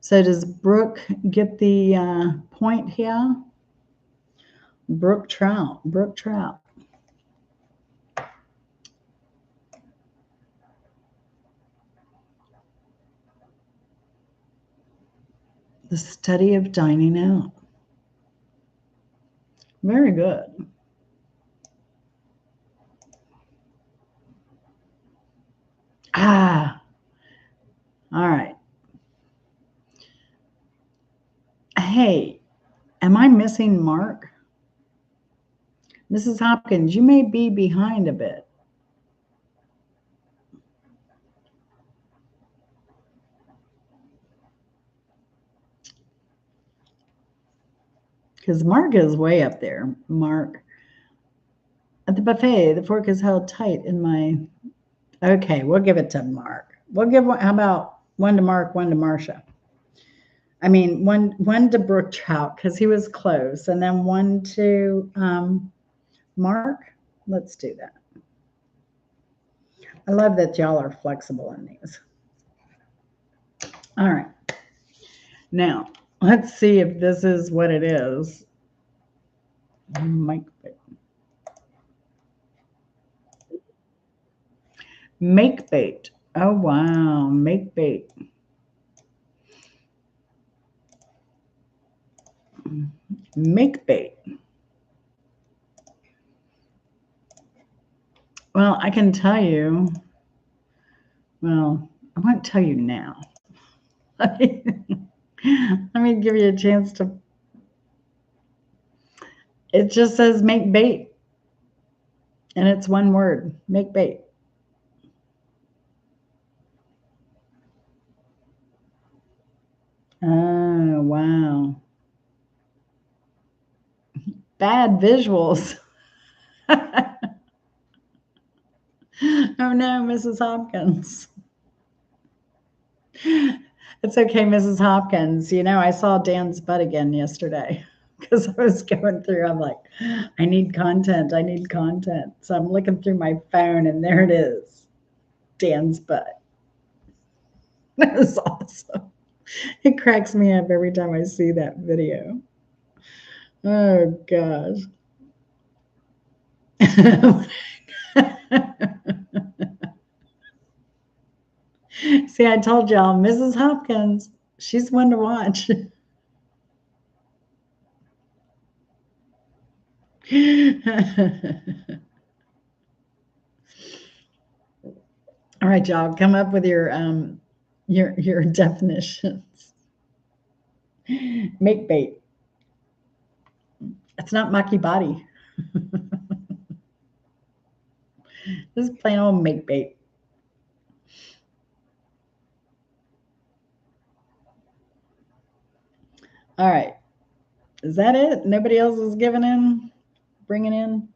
So does Brooke get the point here? Brook trout. Brook trout. The study of dining out. Very good. Ah, all right. Hey, am I missing Mark? Mrs. Hopkins, you may be behind a bit. Because Mark is way up there. Mark. At the buffet, the fork is held tight in my. Okay, we'll give it to Mark. We'll give one. How about one to Mark, one to Marcia? I mean, one to Brooke Trout because he was close, and then one to Mark. Let's do that. I love that y'all are flexible in these. All right. Now, let's see if this is what it is. Make bait. Oh, wow. Make bait. Make bait. Well, I can tell you. Well, I won't tell you now. Let me give you a chance to. It just says make bait. And it's one word. Make bait. Oh, wow. Bad visuals. Oh no, Mrs. Hopkins. It's okay, Mrs. Hopkins. You know, I saw Dan's butt again yesterday because I was going through. I'm like, I need content. I need content. So I'm looking through my phone and there it is. Dan's butt. That was awesome. It cracks me up every time I see that video. Oh gosh. See, I told y'all, Mrs. Hopkins, she's one to watch. All right, y'all, come up with your definitions. Make bait. It's not mucky body. This is plain old make bait. All right. Is that it? Nobody else is giving in? Bringing in?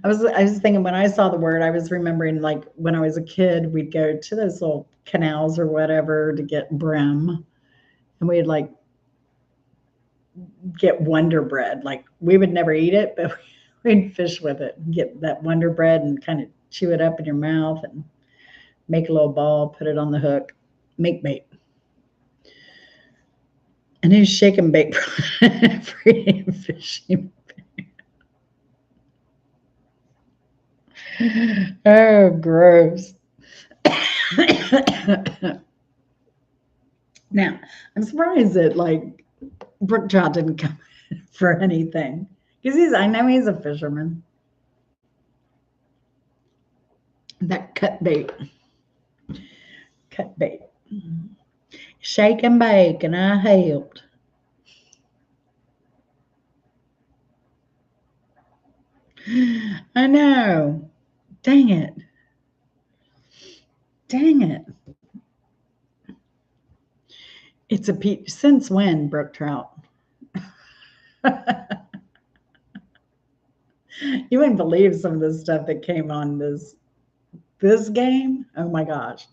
I was thinking when I saw the word, I was remembering like when I was a kid, we'd go to those little canals or whatever to get brim. And we'd like get Wonder Bread. Like we would never eat it, but we'd fish with it and get that Wonder Bread and kind of chew it up in your mouth and make a little ball, put it on the hook, make bait. And who's shake and bake for eating fishing? Oh, gross. Now, I'm surprised that like brook trout didn't come for anything. Because I know he's a fisherman. That cut bait. Cut bait. Shake and bake, and I helped. I know. Dang it. Dang it. It's a peach. Since when, brook trout? You wouldn't believe some of the stuff that came on this game. Oh my gosh.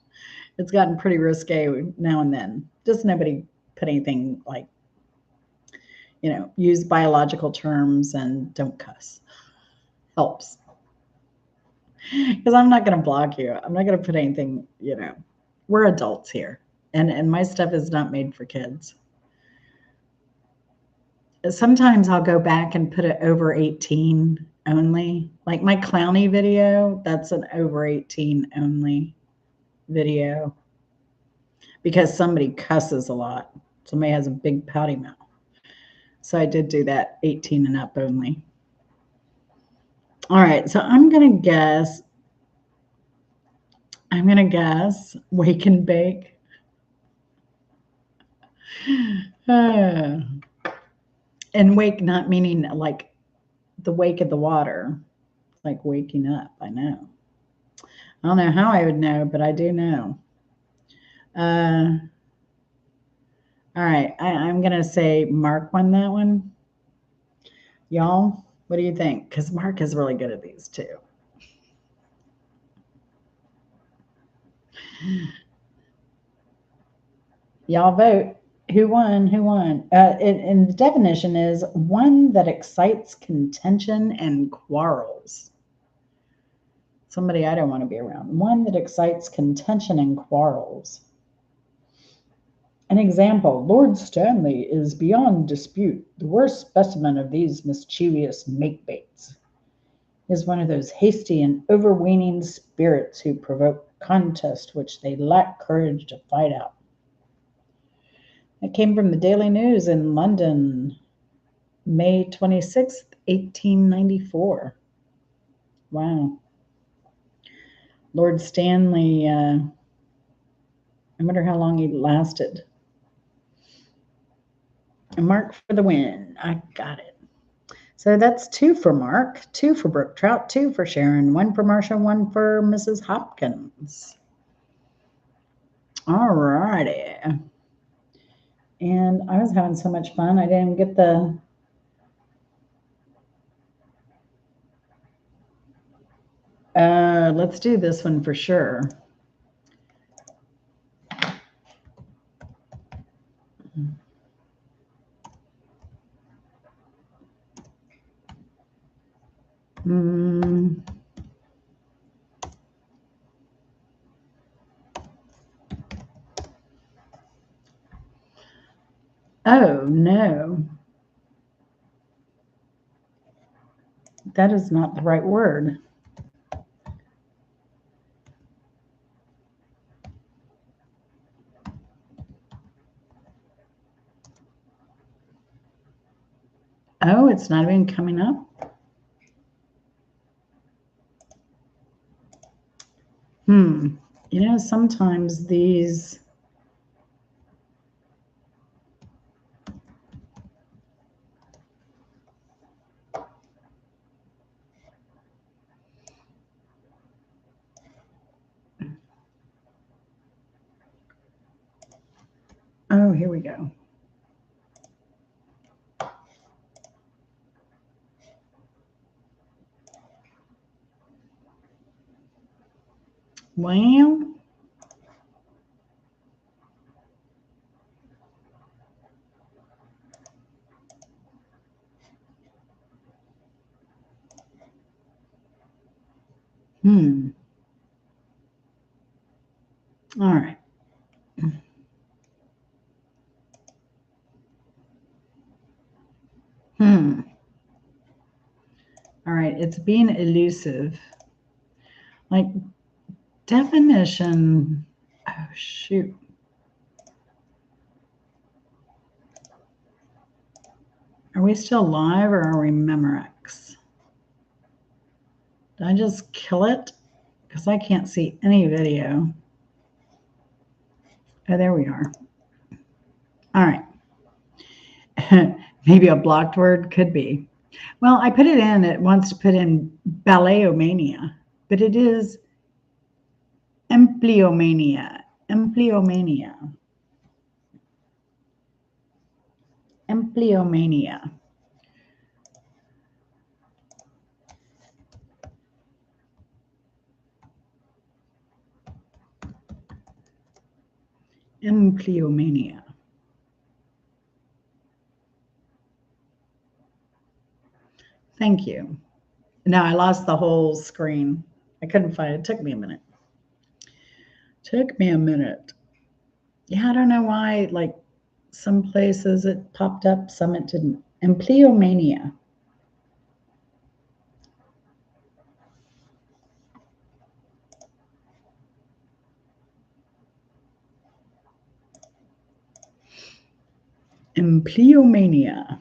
It's gotten pretty risque now and then. Just nobody put anything like, use biological terms and don't cuss. Helps. Because I'm not going to block you. I'm not going to put anything, we're adults here. And my stuff is not made for kids. Sometimes I'll go back and put it over 18 only. Like my clowny video, that's an over 18 only video. Because somebody cusses a lot. Somebody has a big pouty mouth. So I did do that 18 and up only. All right, so I'm going to guess wake and bake. And wake not meaning like the wake of the water, like waking up. I know. I don't know how I would know, but I do know. All right, I'm going to say Mark won that one. Y'all, what do you think? Because Mark is really good at these too. Y'all vote. Who won? Who won? And the definition is one that excites contention and quarrels. Somebody I don't want to be around. One that excites contention and quarrels. An example, Lord Stanley is beyond dispute the worst specimen of these mischievous make-baits. He is one of those hasty and overweening spirits who provoke contest which they lack courage to fight out. It came from the Daily News in London, May 26th, 1894. Wow. Lord Stanley, I wonder how long he lasted. A Mark for the win. I got it. So that's 2 for Mark, 2 for brook trout, 2 for Sharon, 1 for Marcia, 1 for Mrs. Hopkins. All righty. And I was having so much fun. I didn't get the let's do this one for sure. Oh, no. That is not the right word. Oh, it's not even coming up. Sometimes these oh, here we go. Well, all right. All right, it's being elusive. Like definition, oh shoot. Are we still live or are we Memorex? Did I just kill it? Because I can't see any video. Oh, there we are. All right. Maybe a blocked word could be. Well, I put it in. It wants to put in balletomania, but it is empleomania. Empleomania. Empleomania. Empleomania. Thank you. Now I lost the whole screen. I couldn't find it. It took me a minute. Yeah, I don't know why, like some places it popped up, some it didn't. Empleomania. Empleomania.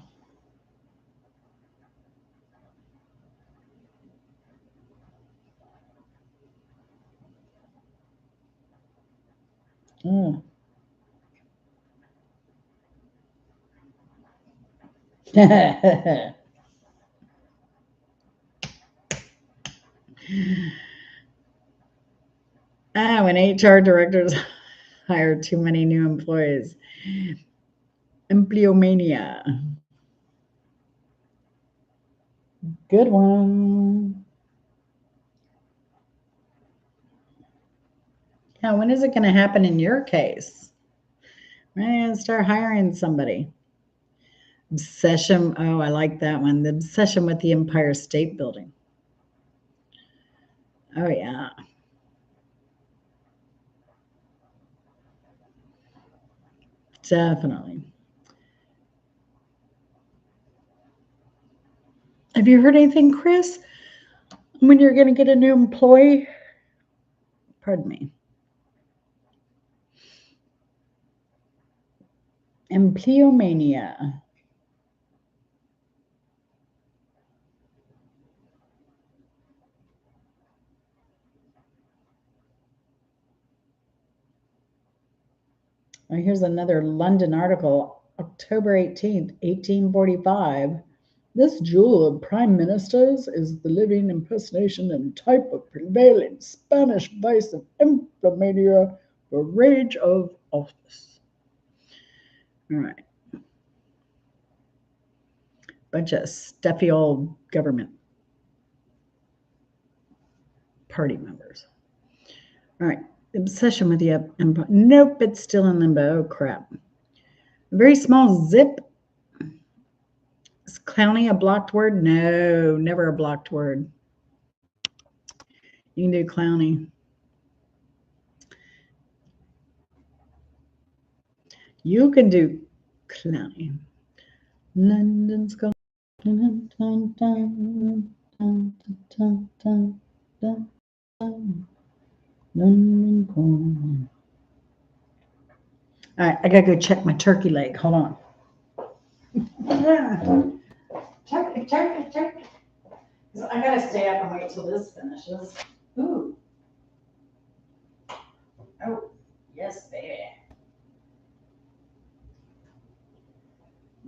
Oh. When HR directors hire too many new employees. Empleomania. Good one. Yeah, when is it going to happen in your case? When are you going to start hiring somebody? Obsession. Oh, I like that one. The obsession with the Empire State Building. Oh, yeah. Definitely. Have you heard anything, Chris? When you're going to get a new employee? Pardon me. Empleomania. Here's another London article, October 18th, 1845. This jewel of prime ministers is the living impersonation and type of prevailing Spanish vice of empleomania, the rage of office. All right. Bunch of stuffy old government party members. All right. Obsession with the empire. Nope, it's still in limbo. Oh, crap. A very small zip. Is clowny a blocked word? No, never a blocked word. You can do clowny. You can do clowny. London's got London calling. All right, I gotta go check my turkey leg. Hold on. Turkey. I gotta stay up and wait till this finishes. Ooh. Oh, yes, baby.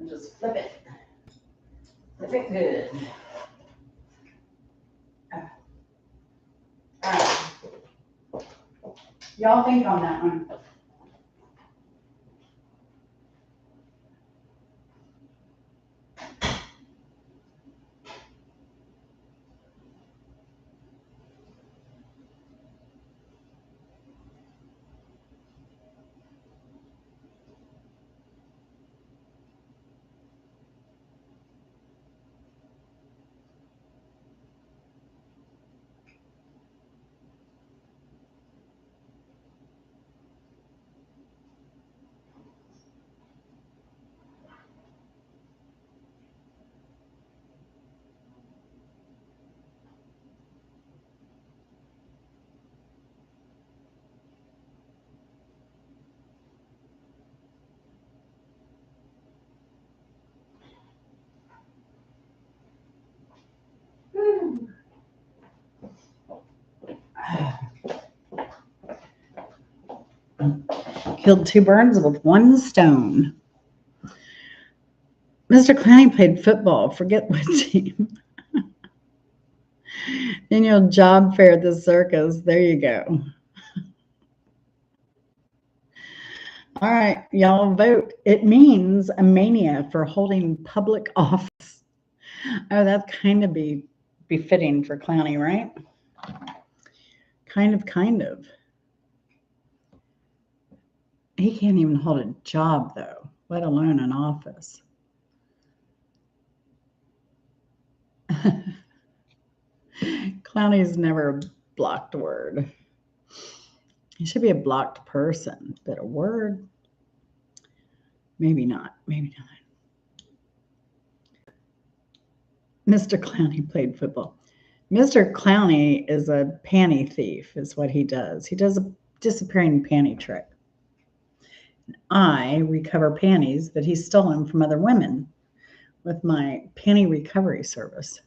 And just flip it. Flip it good. All right. Y'all think on that one. Killed two birds with one stone. Mr. Clowney played football. Forget what team. Annual job fair at the circus. There you go. All right, y'all vote. It means a mania for holding public office. Oh, that'd kind of be befitting for Clowney, right? Kind of. He can't even hold a job, though, let alone an office. Clowney's never a blocked word. He should be a blocked person, but a word, maybe not. Mr. Clowney played football. Mr. Clowney is a panty thief, is what he does. He does a disappearing panty trick. I recover panties that he's stolen from other women with my panty recovery service.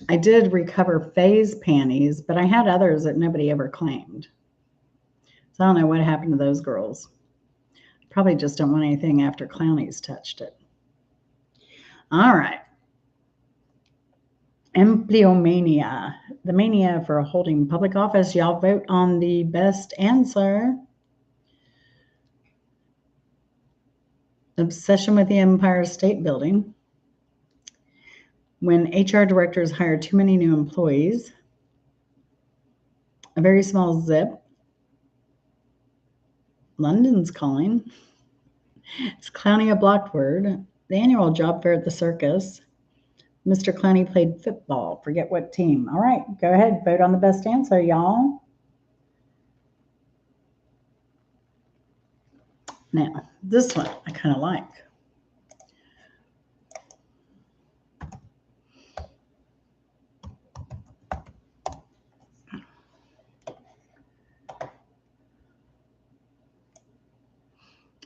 I did recover Faye's panties, but I had others that nobody ever claimed. So I don't know what happened to those girls. Probably just don't want anything after Clowney's touched it. All right. Empleomania, the mania for holding public office. Y'all vote on the best answer. Obsession with the Empire State Building. When HR directors hire too many new employees. A very small zip. London's calling. It's Clowney a blocked word. The annual job fair at the circus. Mr. Clowney played football. Forget what team. All right, go ahead. Vote on the best answer, y'all. Now, this one I kind of like.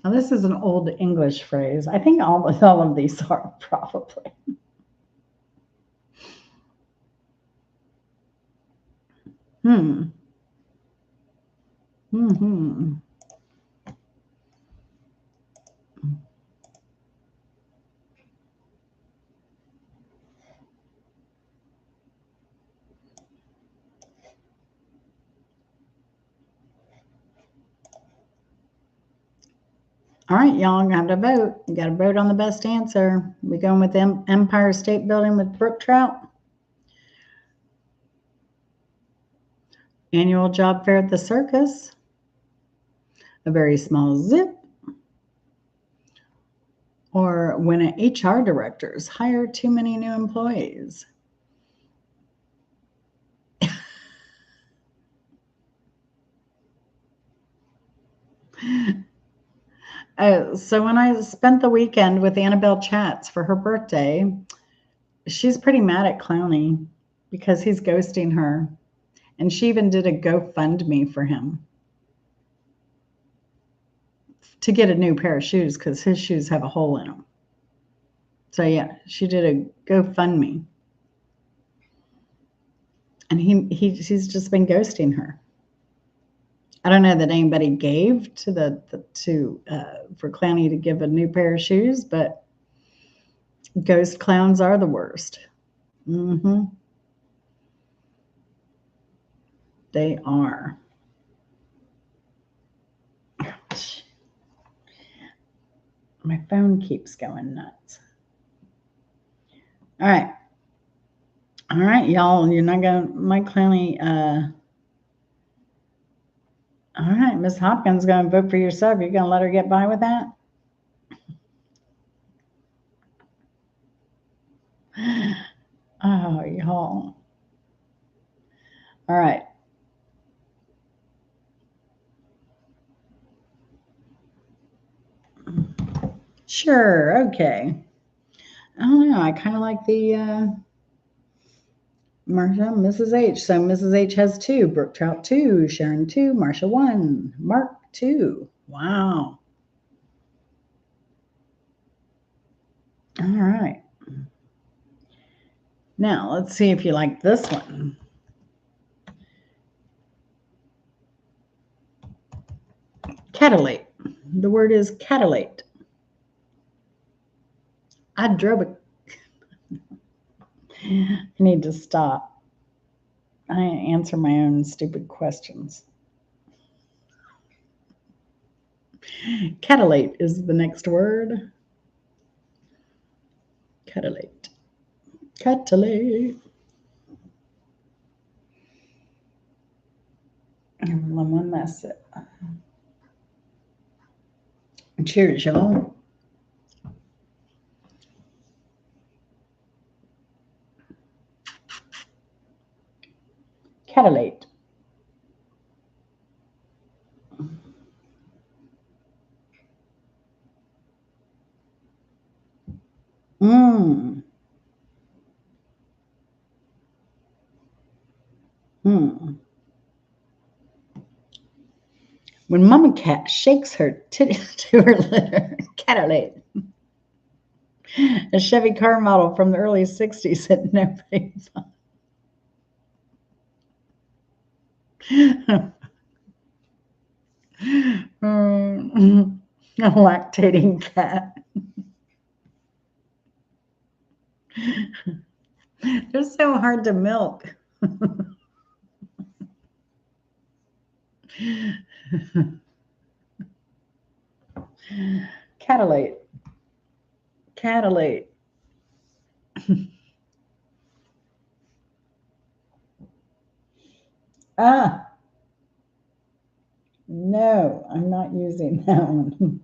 Now, this is an old English phrase. I think all of these are probably. All right, y'all got to vote. You got to vote on the best answer. We going with Empire State Building with brook trout? Annual job fair at the circus? A very small zip? Or when HR directors hire too many new employees? So when I spent the weekend with Annabelle Chats for her birthday, she's pretty mad at Clowney because he's ghosting her. And she even did a GoFundMe for him to get a new pair of shoes because his shoes have a hole in them. So yeah, she did a GoFundMe. And he's just been ghosting her. I don't know that anybody gave to for Clowney to give a new pair of shoes, but ghost clowns are the worst. They are. My phone keeps going nuts. All right, y'all. You're not gonna Mike Clowney. All right, Miss Hopkins gonna vote for yourself. You're gonna let her get by with that? Oh, y'all. All right. Sure. Okay. I don't know. I kind of like the Marsha, Mrs. H. So Mrs. H has 2, Brook Trout 2, Sharon 2, Marsha 1, Mark 2. Wow. All right. Now let's see if you like this one. Catalate. The word is catalate. I drove a. I need to stop. I answer my own stupid questions. Catalate is the next word. Catalate. Catalate. One last sip. Cheers, y'all. Catalate. Mmm. When Mama Cat shakes her titty to her litter, catalate. A Chevy car model from the early 60s that nobody a lactating cat. They're so hard to milk. Catalate. Catalate. Ah, no, I'm not using that one.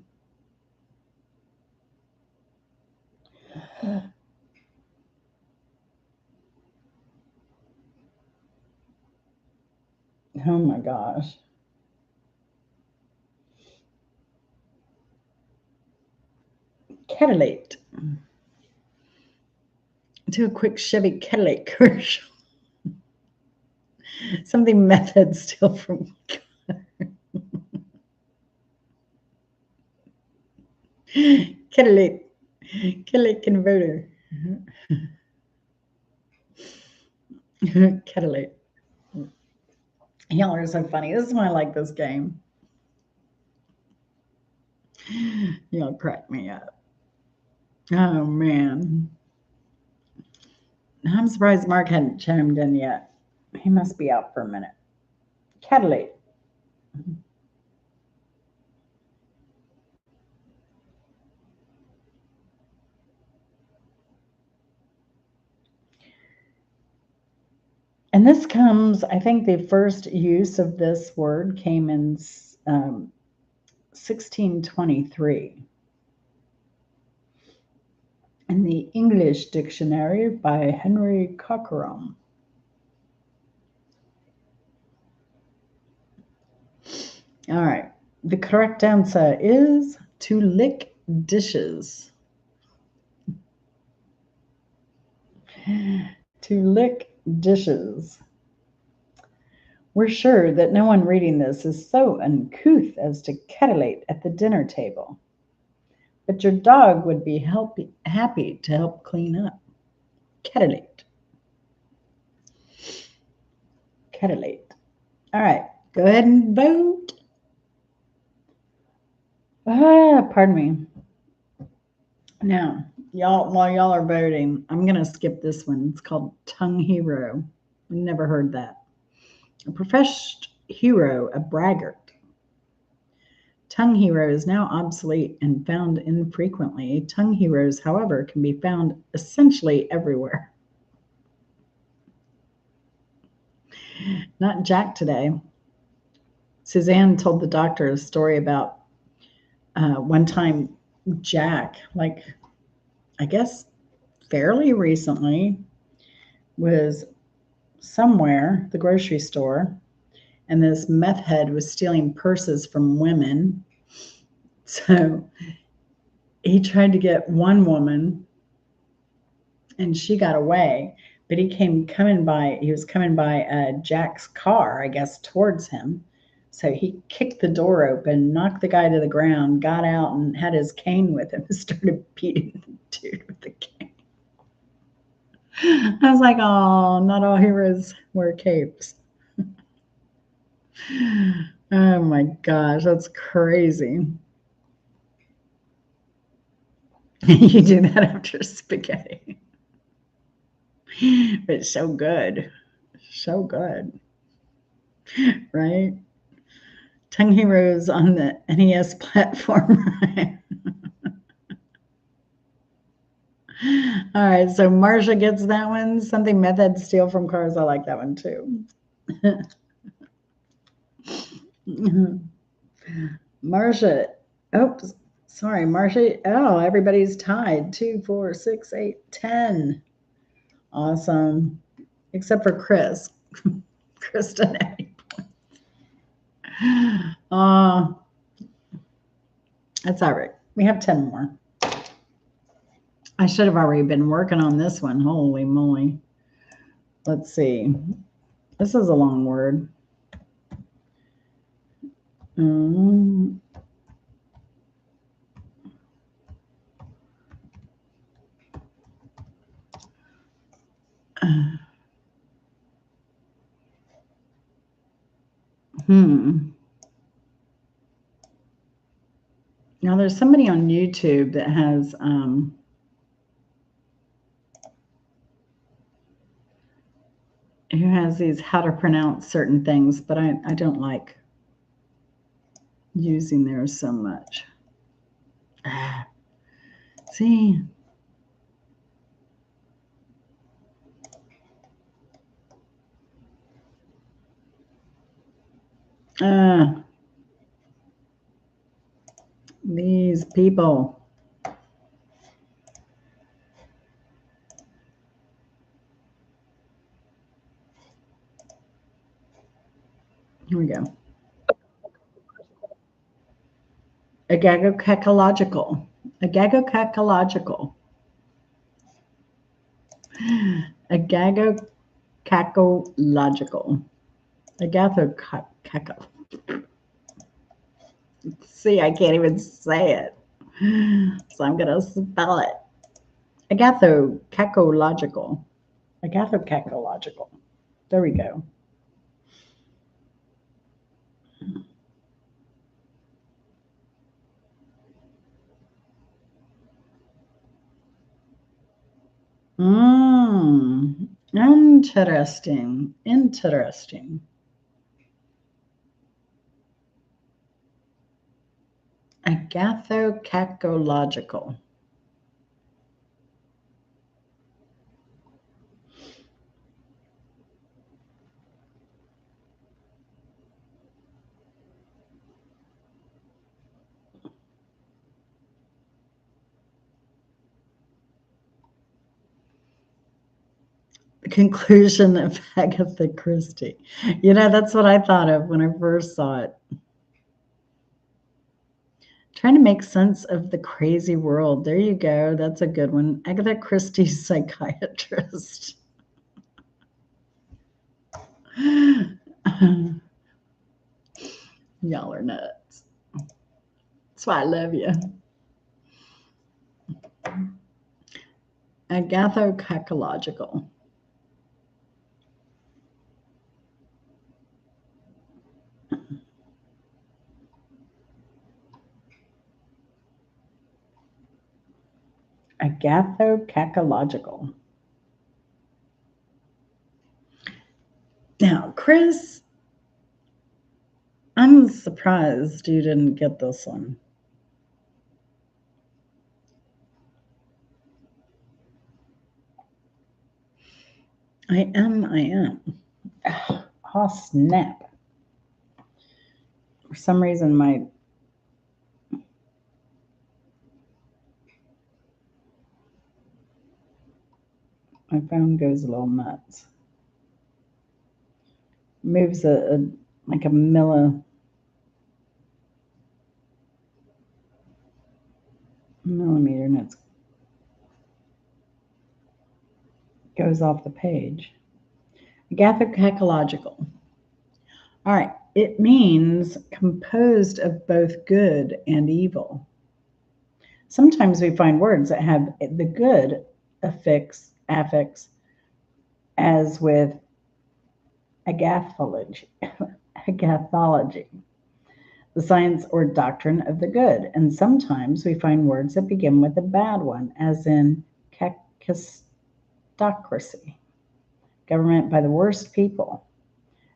Oh my gosh. Catalate. Do a quick Chevy Catalate commercial. Something meth heads steal from. Catalate. Catalate converter. Catalate. Y'all are so funny. This is why I like this game. Y'all crack me up. Oh man. I'm surprised Mark hadn't chimed in yet. He must be out for a minute. Catalate. And this comes, I think the first use of this word came in 1623 in the English Dictionary by Henry Cockerham. All right. The correct answer is to lick dishes. To lick dishes. We're sure that no one reading this is so uncouth as to catalate at the dinner table. But your dog would be happy to help clean up. Catalate. Catalate. All right. Go ahead and vote. Pardon me. Now, while y'all are voting, I'm going to skip this one. It's called Tongue Hero. Never heard that. A professed hero, a braggart. Tongue hero is now obsolete and found infrequently. Tongue heroes, however, can be found essentially everywhere. Not Jack today. Suzanne told the doctor a story about one time Jack, like I guess fairly recently, was somewhere, the grocery store, and this meth head was stealing purses from women. So he tried to get one woman and she got away, but he was coming by Jack's car, I guess, towards him. So he kicked the door open, knocked the guy to the ground, got out and had his cane with him and started beating the dude with the cane. I was like, oh, not all heroes wear capes. Oh my gosh, that's crazy. You do that after spaghetti. But it's so good. So good. Right? Tongue Heroes on the NES platform. Right? All right, so Marsha gets that one. Something methods steal from cars. I like that one too. Marsha, oops, sorry, Marsha. Oh, everybody's tied. 2, 4, 6, 8, 10. Awesome. Except for Chris. Kristen. Oh, that's all right. We have 10 more. I should have already been working on this one. Holy moly. Let's see. This is a long word. Um, Now there's somebody on YouTube that has who has these how to pronounce certain things, but I don't like using theirs so much. See. These people. Here we go. Agagocacological. Agagocacological. Agagocacological. Agathocacal. See, I can't even say it. So I'm going to spell it. Agathocacological. Agathocacological. There we go. Interesting. Interesting. Agathocacological. The conclusion of Agatha Christie. That's what I thought of when I first saw it. Trying to make sense of the crazy world. There you go. That's a good one. Agatha Christie's psychiatrist. Y'all are nuts. That's why I love you. Agathocacological. Agathocacological. Now, Chris, I'm surprised you didn't get this one. I am. Oh, snap. For some reason, my phone goes a little nuts. Moves like a millimeter, and it goes off the page. Agathocacological. All right. It means composed of both good and evil. Sometimes we find words that have the good affix, as with agathology. Agathology. the science or doctrine of the good. And sometimes we find words that begin with a bad one, as in kakistocracy, government by the worst people.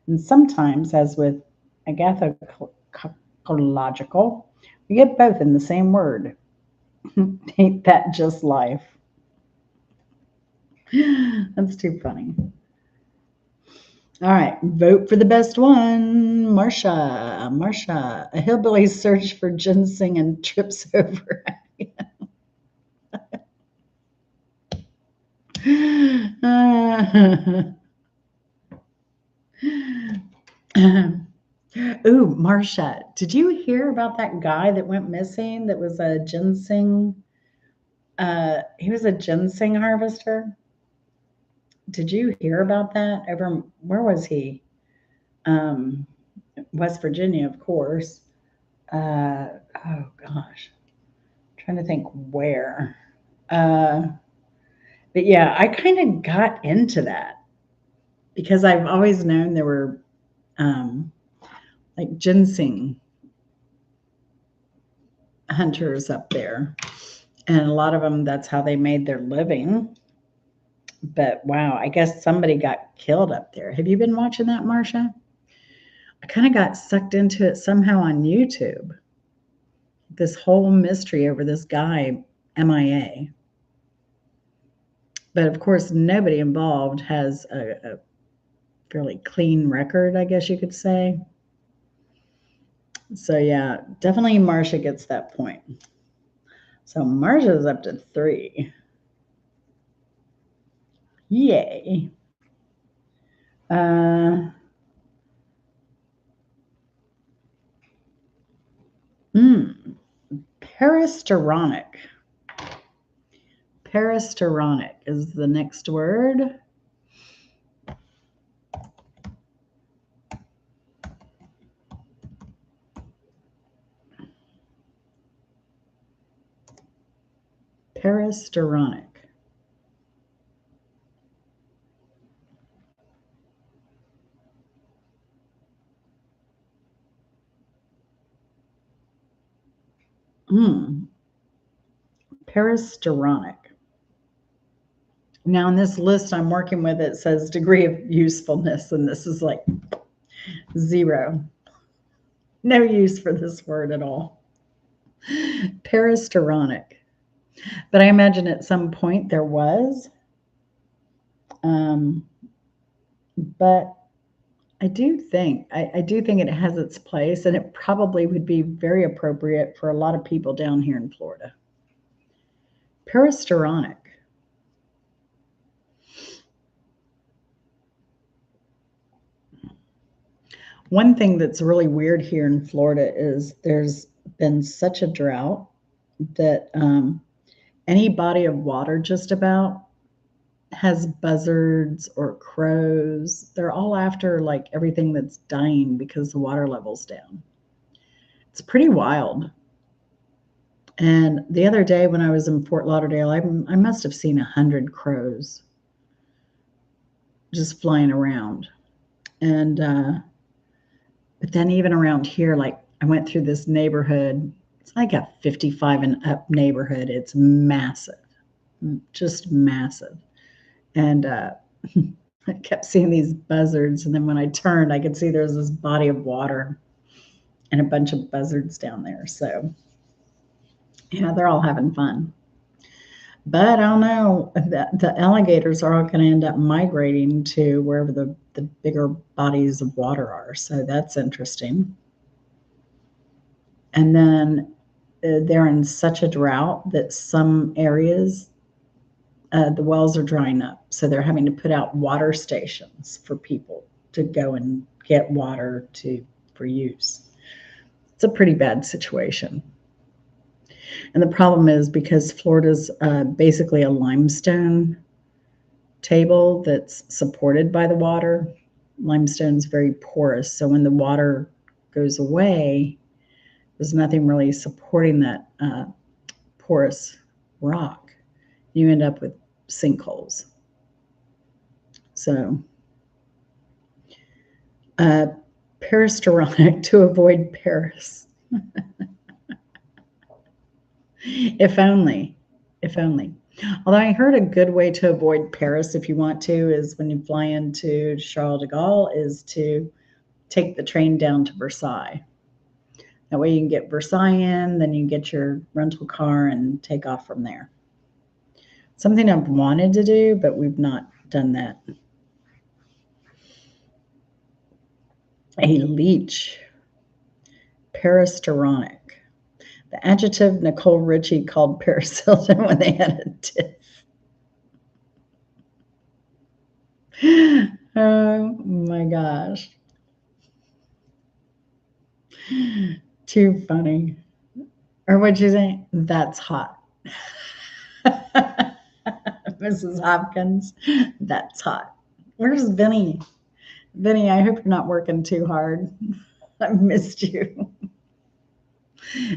And sometimes, as with agathological, we get both in the same word. Ain't that just life? That's too funny. All right, vote for the best one. Marsha. A hillbilly search for ginseng and trips over. Ooh, Marsha, did you hear about that guy that went missing that was a ginseng? He was a ginseng harvester. Did you hear about that? Over where was he? Um, West Virginia, of course. Oh gosh, I'm trying to think where. Uh, but yeah, I kind of got into that because I've always known there were like ginseng hunters up there, and a lot of them that's how they made their living. But wow, I guess somebody got killed up there. Have you been watching that, Marcia? I kind of got sucked into it somehow on YouTube. This whole mystery over this guy, MIA. But of course, nobody involved has a fairly clean record, I guess you could say. So yeah, definitely Marcia gets that point. So Marcia's up to 3. Yay. Uh, Peristoronic. Peristoronic is the next word. Peristoronic. Peristoronic. Now, in this list I'm working with, it says degree of usefulness, and this is like 0. No use for this word at all. Peristoronic. But I imagine at some point there was. But I do think it has its place, and it probably would be very appropriate for a lot of people down here in Florida. Peristoronic. One thing that's really weird here in Florida is there's been such a drought that any body of water just about has buzzards or crows. They're all after like everything that's dying because the water level's down. It's pretty wild. And the other day when I was in Fort Lauderdale, I must have seen 100 crows just flying around. And but then even around here, like I went through this neighborhood. It's like a 55 and up neighborhood. It's massive, just massive. And I kept seeing these buzzards. And then when I turned, I could see there was this body of water and a bunch of buzzards down there. So, yeah, they're all having fun. But I don't know, the alligators are all going to end up migrating to wherever the bigger bodies of water are. So that's interesting. And then they're in such a drought that some areas, the wells are drying up. So they're having to put out water stations for people to go and get water for use. It's a pretty bad situation. And the problem is because Florida's basically a limestone table that's supported by the water. Limestone's very porous. So when the water goes away, there's nothing really supporting that porous rock. You end up with sinkholes. So peristoronic, to avoid Paris. If only. If only. Although I heard a good way to avoid Paris, if you want to, is when you fly into Charles de Gaulle, is to take the train down to Versailles. That way you can get Versailles in, then you get your rental car and take off from there. Something I've wanted to do, but we've not done that. A leech. Peristironic. The adjective Nicole Richie called Paris Hilton when they had a tiff. Oh my gosh. Too funny. Or what'd you say? That's hot. Mrs. Hopkins, that's hot. Where's Vinny? Vinny, I hope you're not working too hard. I missed you.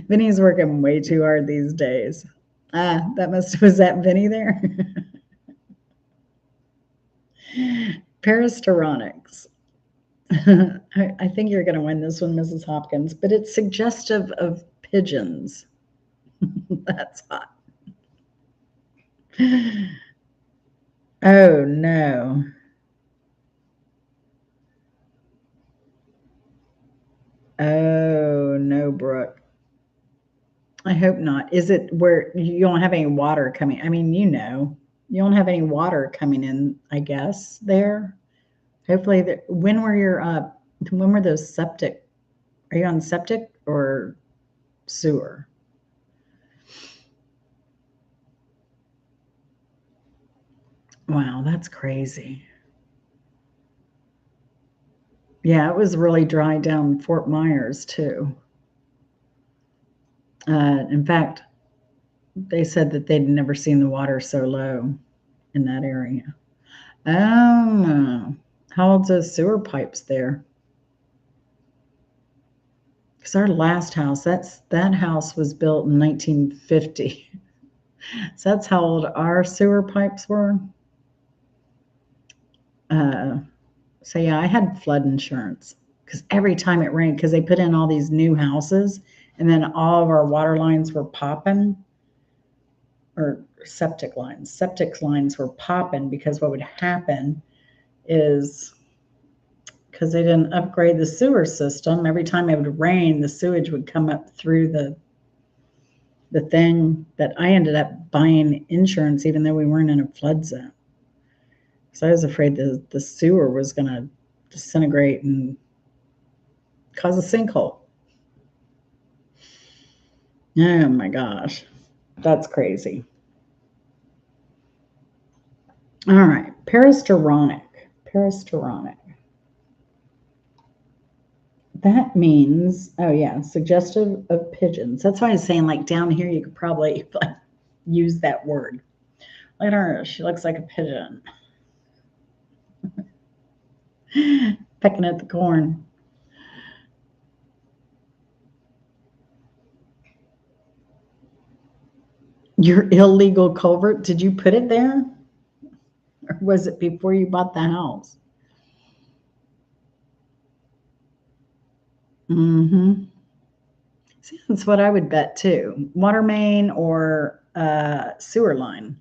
Vinny's working way too hard these days. Ah, was that Vinny there? Peristironics. I think you're going to win this one, Mrs. Hopkins, but it's suggestive of pigeons. That's hot. Oh, no. Oh, no, Brooke. I hope not. Is it where you don't have any water coming? I mean, you don't have any water coming in, I guess, there. Hopefully, when were those septic? Are you on septic or sewer? Wow, that's crazy. Yeah, it was really dry down Fort Myers too. In fact, they said that they'd never seen the water so low in that area. Oh, how old's those sewer pipes there? Because our last house, that house was built in 1950. So that's how old our sewer pipes were. So yeah, I had flood insurance because every time it rained, because they put in all these new houses, and then all of our water lines were popping, or septic lines. Septic lines were popping because what would happen is because they didn't upgrade the sewer system, every time it would rain, the sewage would come up through the thing that I ended up buying insurance, even though we weren't in a flood zone. So I was afraid the sewer was going to disintegrate and cause a sinkhole. Oh my gosh, that's crazy. All right, peristironic. Peristironic. That means, oh yeah, suggestive of pigeons. That's why I was saying, like down here, you could probably like use that word. Look at her; she looks like a pigeon, pecking at the corn. Your illegal culvert, did you put it there? Or was it before you bought the house? Mm-hmm. See, that's what I would bet too. Water main or sewer line.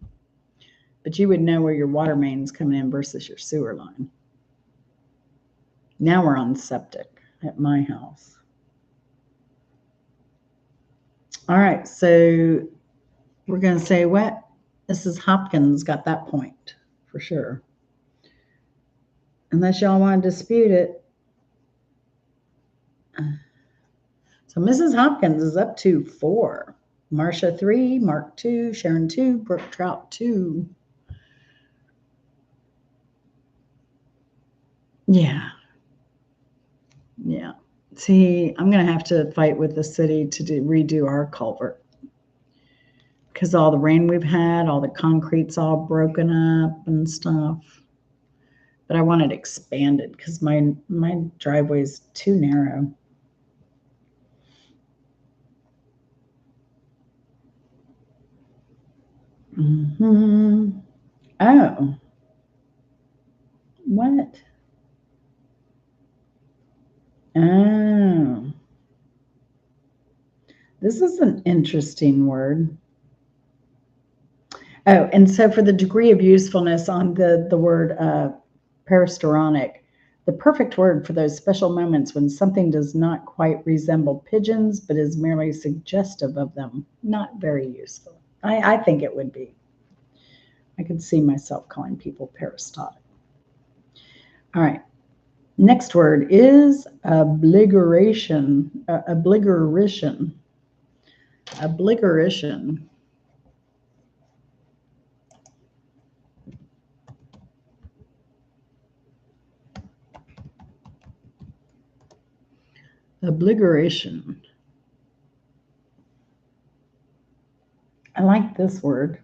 But you would know where your water main's coming in versus your sewer line. Now we're on septic at my house. All right, so we're going to say what? Mrs. Hopkins got that point for sure. Unless y'all want to dispute it. So Mrs. Hopkins is up to 4. Marcia 3, Mark 2, Sharon 2, Brooke Trout 2. Yeah. Yeah. See, I'm going to have to fight with the city to redo our culvert. Because all the rain we've had, all the concrete's all broken up and stuff. But I want it expanded because my driveway's too narrow. Mm-hmm. Oh. What? Oh. This is an interesting word. Oh, and so for the degree of usefulness on the word peristoronic, the perfect word for those special moments when something does not quite resemble pigeons, but is merely suggestive of them. Not very useful. I think it would be. I could see myself calling people peristotic. All right. Next word is obligation. Obligation. Obligation. Obligation. I like this word.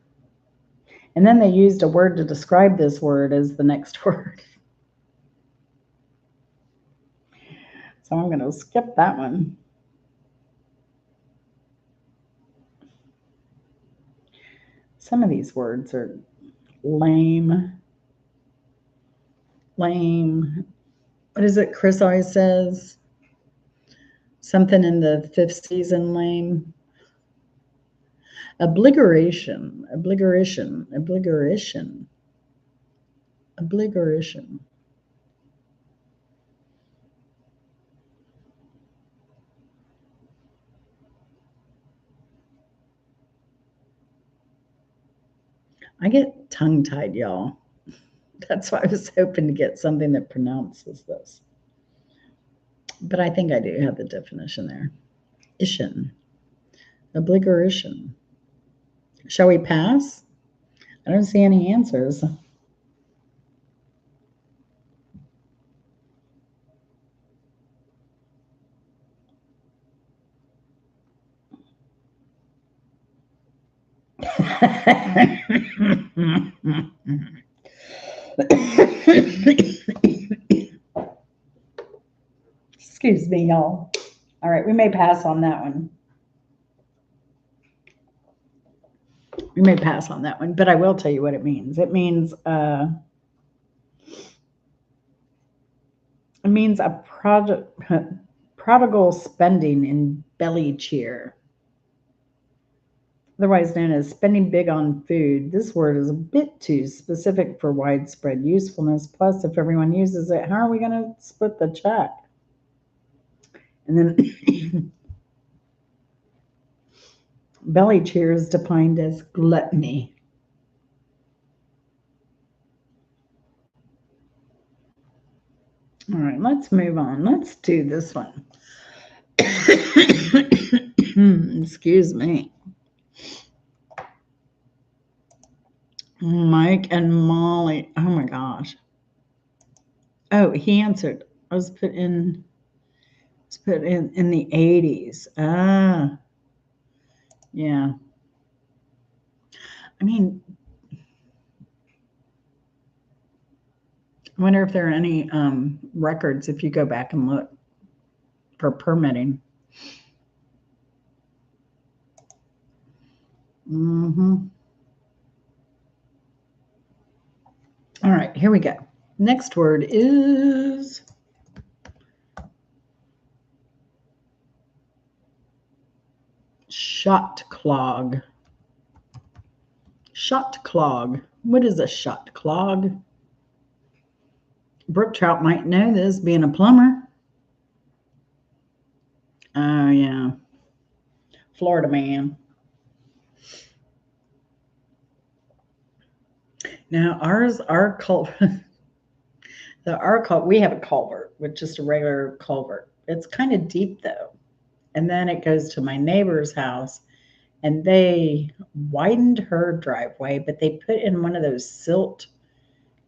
And then they used a word to describe this word as the next word. So I'm going to skip that one. Some of these words are lame. Lame. What is it Chris always says? Something in the fifth season, lame. Obligation. Obligation. Obligation. Obligation. I get tongue-tied, y'all. That's why I was hoping to get something that pronounces this. But I think I do have the definition there. Ishin. Obligation. Shall we pass? I don't see any answers. Excuse me, y'all. All right, we may pass on that one. We may pass on that one, but I will tell you what it means. It means a prodigal spending in belly cheer, otherwise known as spending big on food. This word is a bit too specific for widespread usefulness. Plus, if everyone uses it, how are we going to split the check? And then belly cheer is defined as gluttony. All right, let's move on. Let's do this one. Excuse me. Mike and Molly. Oh my gosh. Oh, he answered. I was put in the 80s. Ah. Yeah. I mean, I wonder if there are any records if you go back and look for permitting. All right, here we go. Next word is shot clog. Shot clog. What is a shot clog? Brook trout might know this, being a plumber. Oh, yeah. Florida man. Now, we have a culvert with just a regular culvert. It's kind of deep, though. And then it goes to my neighbor's house, and they widened her driveway, but they put in one of those silt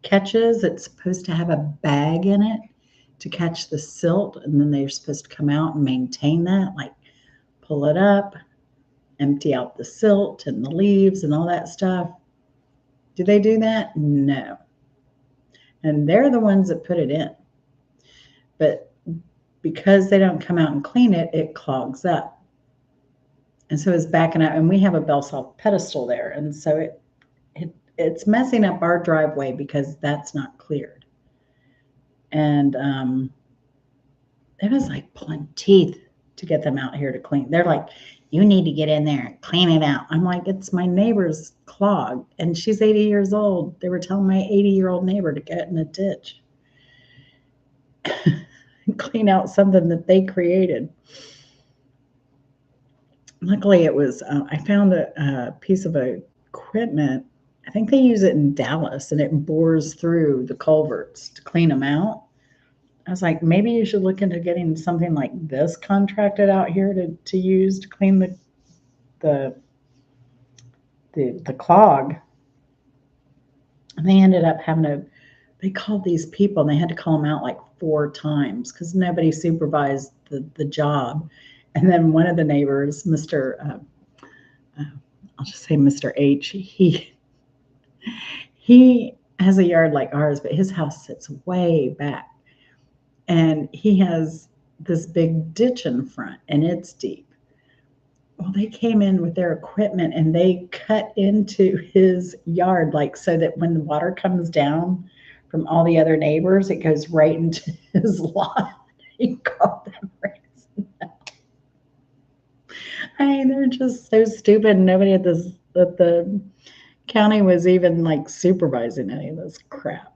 catches. It's supposed to have a bag in it to catch the silt, and then they're supposed to come out and maintain that, like pull it up, empty out the silt and the leaves and all that stuff. Do they do that? No. And they're the ones that put it in. But because they don't come out and clean it, it clogs up. And so it's backing up, and we have a bell saw pedestal there. And so it's messing up our driveway because that's not cleared. And it was like pulling teeth to get them out here to clean. They're like, You need to get in there and clean it out. I'm like, it's my neighbor's clog, and she's 80 years old. They were telling my 80-year-old neighbor to get in a ditch and clean out something that they created. Luckily, it was, I found a piece of equipment. I think they use it in Dallas, and it bores through the culverts to clean them out. I was like, maybe you should look into getting something like this contracted out here to use to clean the the clog. And they ended up having to, they called these people and they had to call them out like 4 times because nobody supervised the job. And then one of the neighbors, I'll just say Mr. H, he has a yard like ours, but his house sits way back. And he has this big ditch in front and it's deep. Well, they came in with their equipment and they cut into his yard, like so that when the water comes down from all the other neighbors, it goes right into his lawn. He called them racist. I mean, they're just so stupid. Nobody at the county was even like supervising any of this crap.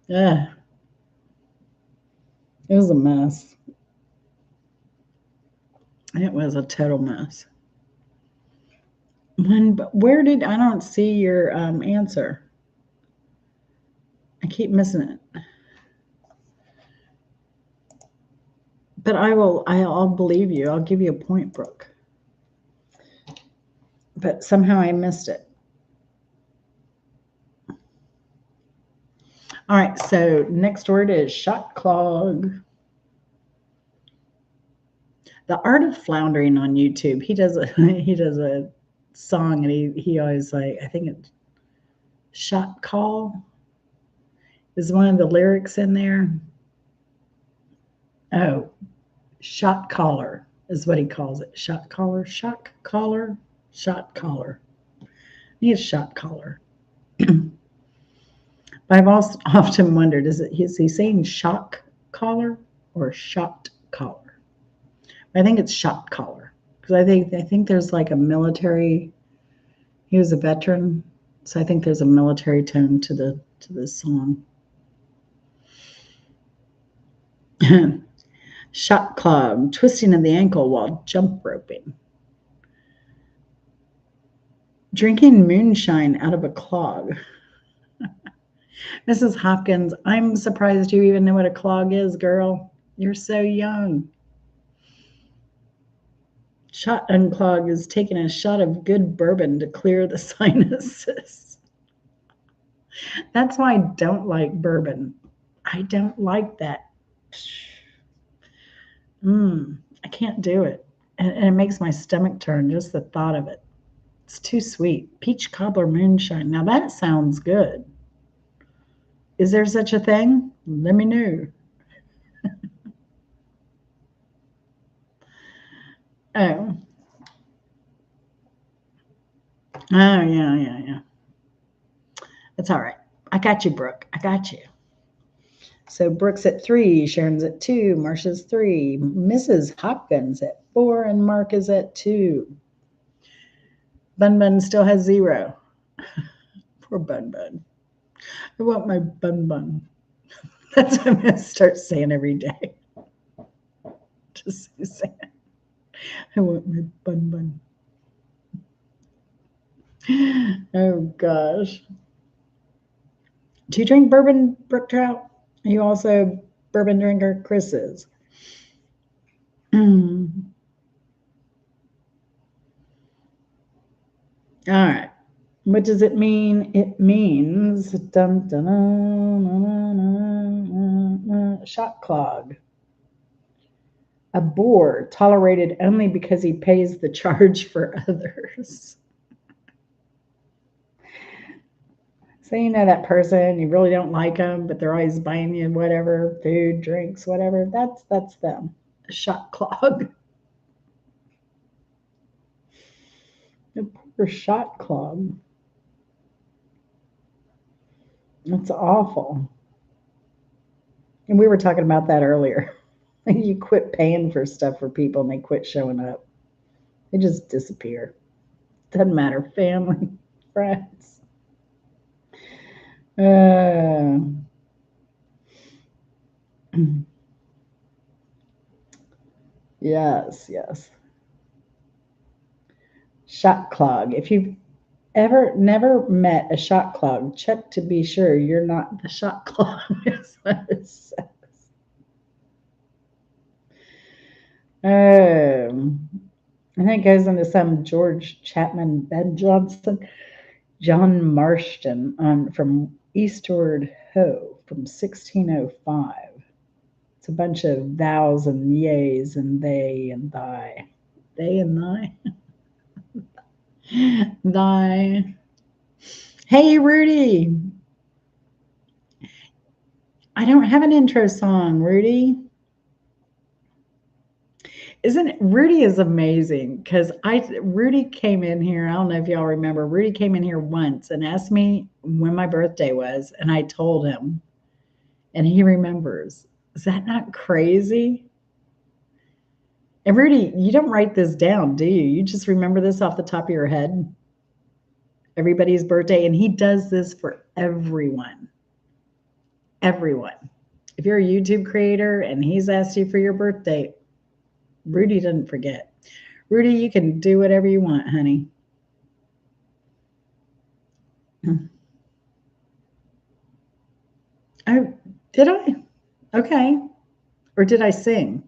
Yeah, it was a mess. It was a total mess. Where did I don't see your answer? I keep missing it. But I'll believe you. I'll give you a point, Brooke. But somehow I missed it. All right, so next word is shot clog. The Art of Floundering on YouTube. He does a song and he always like, I think it's shot call is one of the lyrics in there. Oh, shot caller is what he calls it. Shot caller, shock caller, shot caller. He is shot caller. I've also often wondered, is he saying shock collar or shot collar? I think it's shot collar because I think there's like a military. He was a veteran, so I think there's a military tone to the song. Shot clog, twisting of the ankle while jump roping. Drinking moonshine out of a clog. Mrs. Hopkins, I'm surprised you even know what a clog is, girl. You're so young. Shot unclog is taking a shot of good bourbon to clear the sinuses. That's why I don't like bourbon. I don't like that. I can't do it. And it makes my stomach turn, just the thought of it. It's too sweet. Peach cobbler moonshine. Now that sounds good. Is there such a thing? Let me know. Oh. Oh, yeah. That's all right. I got you, Brooke. I got you. So Brooke's at 3, Sharon's at 2, Marcia's 3, Mrs. Hopkins at 4, and Mark is at 2. Bun Bun still has 0. Poor Bun Bun. I want my Bun Bun. That's what I'm going to start saying every day. Just saying. I want my Bun Bun. Oh, gosh. Do you drink bourbon, Brook Trout? Are you also a bourbon drinker? Chris is. All right. What does it mean? It means shot clog. A bore tolerated only because he pays the charge for others. So you know that person, you really don't like them, but they're always buying you whatever, food, drinks, whatever. That's them. A shot clog. A poor shot clog. That's awful. And we were talking about that earlier. You quit paying for stuff for people and they quit showing up. They just disappear. Doesn't matter. Family, friends. Uh, yes, yes. Shot clog. If you've ever never met a shot clog, check to be sure you're not the shot clog. Is what it says. And then it goes into some George Chapman, Ben Jonson, John Marston on from Eastward Ho from 1605. It's a bunch of thous and yeas and they and thy. They and thy. Thy. Hey, Rudy. I don't have an intro song, Rudy. Isn't it, Rudy is amazing because Rudy came in here. I don't know if y'all remember. Rudy came in here once and asked me when my birthday was, and I told him, and he remembers. Is that not crazy? And Rudy, you don't write this down, do you? You just remember this off the top of your head. Everybody's birthday, and he does this for everyone. Everyone. If you're a YouTube creator and he's asked you for your birthday, Rudy doesn't forget. Rudy, you can do whatever you want, honey. Oh, did I? Okay. Or did I sing?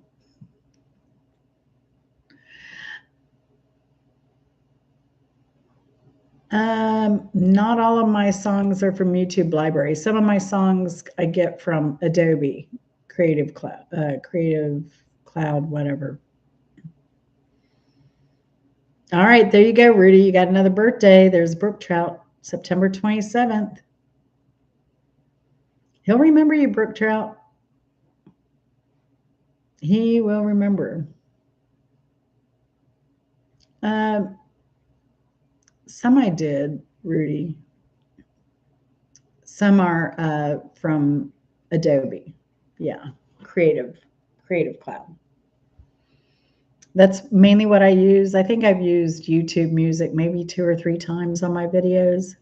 Not all of my songs are from YouTube Library. Some of my songs I get from Adobe Creative Cloud, whatever. All right, there you go, Rudy. You got another birthday. There's Brook Trout, September 27th. He'll remember you, Brook Trout. He will remember. Um, some I did, Rudy. Some are from Adobe. Yeah, Creative Cloud. That's mainly what I use. I think I've used YouTube Music maybe 2 or 3 times on my videos.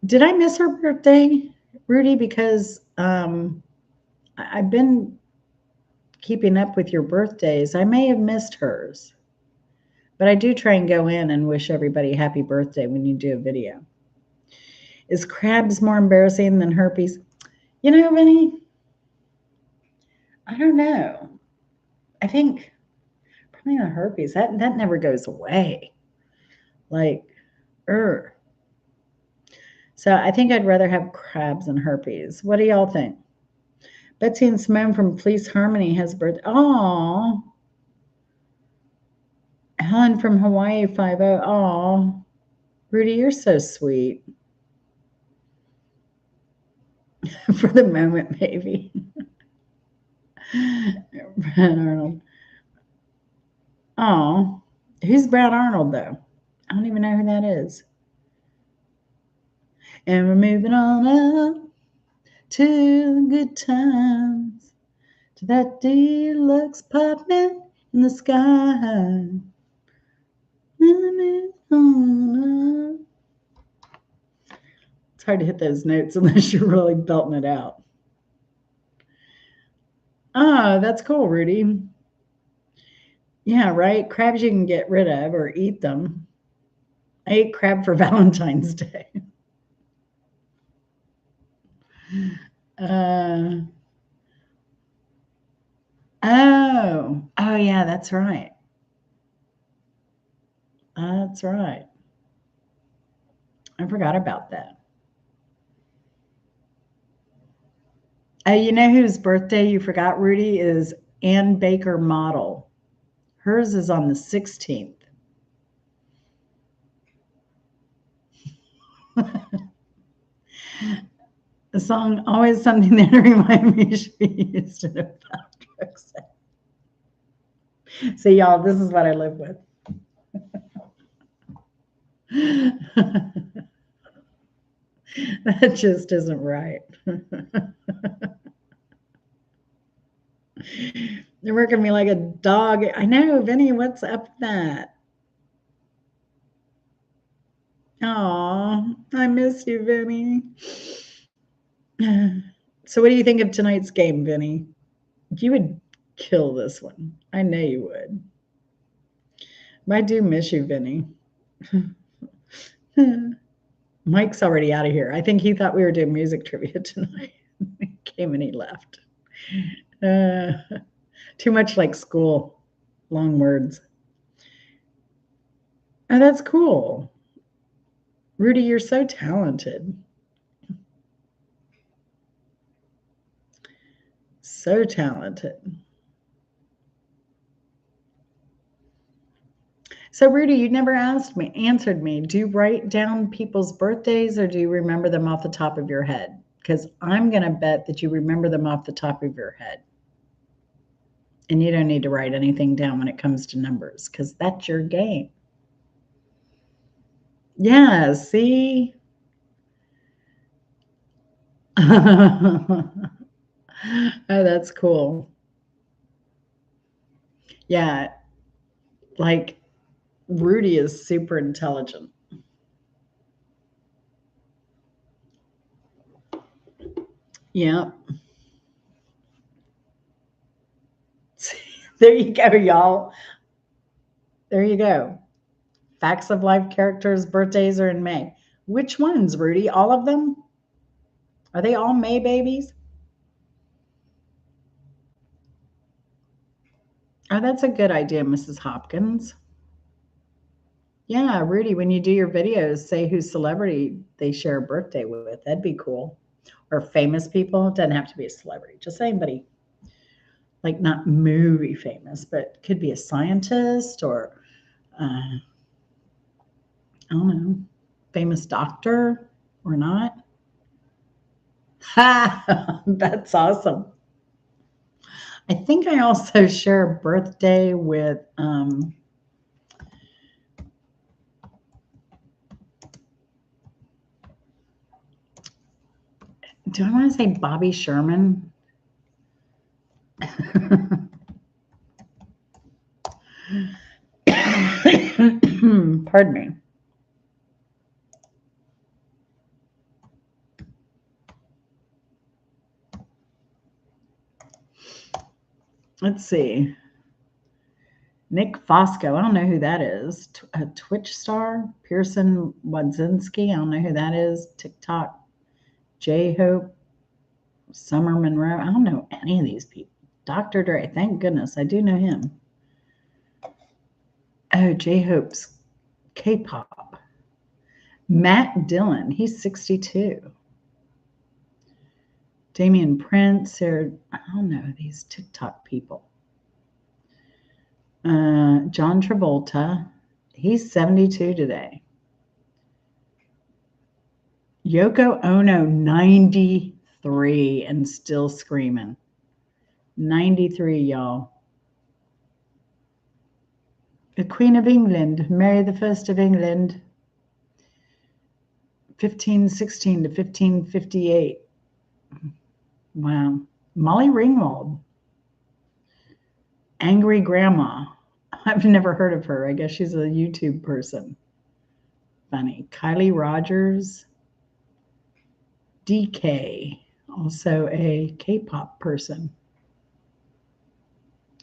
Did I miss her birthday, Rudy? Because I've been keeping up with your birthdays. I may have missed hers, but I do try and go in and wish everybody happy birthday when you do a video. Is crabs more embarrassing than herpes? You know, Vinny, I don't know. I think probably not herpes. That never goes away. Like, er. So I think I'd rather have crabs than herpes. What do y'all think? Betsy and Simone from Fleece Harmony has birth. Oh, Helen from Hawaii 50. Oh, Rudy, you're so sweet. For the moment, maybe. Brad Arnold. Oh, who's Brad Arnold though? I don't even know who that is. And we're moving on up to the good times, to that deluxe apartment in the sky. It's hard to hit those notes unless you're really belting it out. Oh, that's cool, Rudy. Yeah, right. Crabs you can get rid of or eat them. I ate crab for Valentine's Day. Uh, oh, yeah, that's right. That's right. I forgot about that. You know whose birthday you forgot, Rudy, is Ann Baker Model. Hers is on the 16th. The song always something that remind me should be used in a joke set. See, y'all, this is what I live with. That just isn't right. You're working me like a dog. I know, Vinny, what's up with that? Oh, I miss you, Vinny. So what do you think of tonight's game, Vinny? You would kill this one. I know you would. But I do miss you, Vinny. Mike's already out of here. I think he thought we were doing music trivia tonight. He came and he left. Too much like school. Long words. Oh, that's cool. Rudy, you're so talented. So talented. So, Rudy, you never answered me. Do you write down people's birthdays or do you remember them off the top of your head? Because I'm going to bet that you remember them off the top of your head. And you don't need to write anything down when it comes to numbers because that's your game. Yeah, see? Oh, that's cool. Yeah, like Rudy is super intelligent. Yeah. There you go, y'all. There you go. Facts of life characters' birthdays are in May. Which ones, Rudy? All of them? Are they all May babies? Oh, that's a good idea, Mrs. Hopkins. Yeah, Rudy, when you do your videos, say whose celebrity they share a birthday with. That'd be cool. Or famous people. It doesn't have to be a celebrity, just anybody, like not movie famous, but could be a scientist or, I don't know, famous doctor or not. Ha! That's awesome. I think I also share a birthday with do I want to say Bobby Sherman? Pardon me. Let's see. Nick Fosco. I don't know who that is. A Twitch star. Pearson Wadzinski. I don't know who that is. TikTok. J Hope. Summer Monroe. I don't know any of these people. Dr. Dre. Thank goodness. I do know him. Oh, J Hope's K-pop. Matt Dillon. He's 62. Damian Prince. I don't know these TikTok people. John Travolta. He's 72 today. Yoko Ono, 93 and still screaming. 93, y'all. The Queen of England, Mary the First of England, 1516 to 1558. Wow. Molly Ringwald. Angry Grandma. I've never heard of her. I guess she's a YouTube person. Funny. Kylie Rogers. DK, also a K-pop person.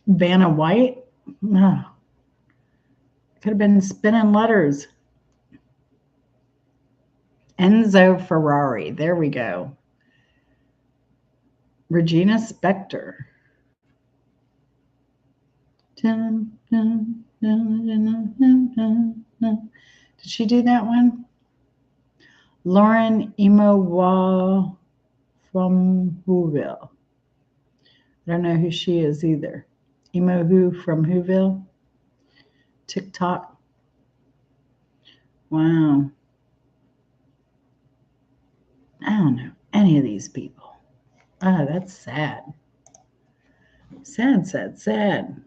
Vanna White. Oh, could have been spinning letters. Enzo Ferrari. There we go. Regina Spektor. Did she do that one? Lauren Imowa from Whoville. I don't know who she is either. Emo who from Whoville? TikTok. Wow. I don't know any of these people. Oh, that's sad. Sad, sad, sad.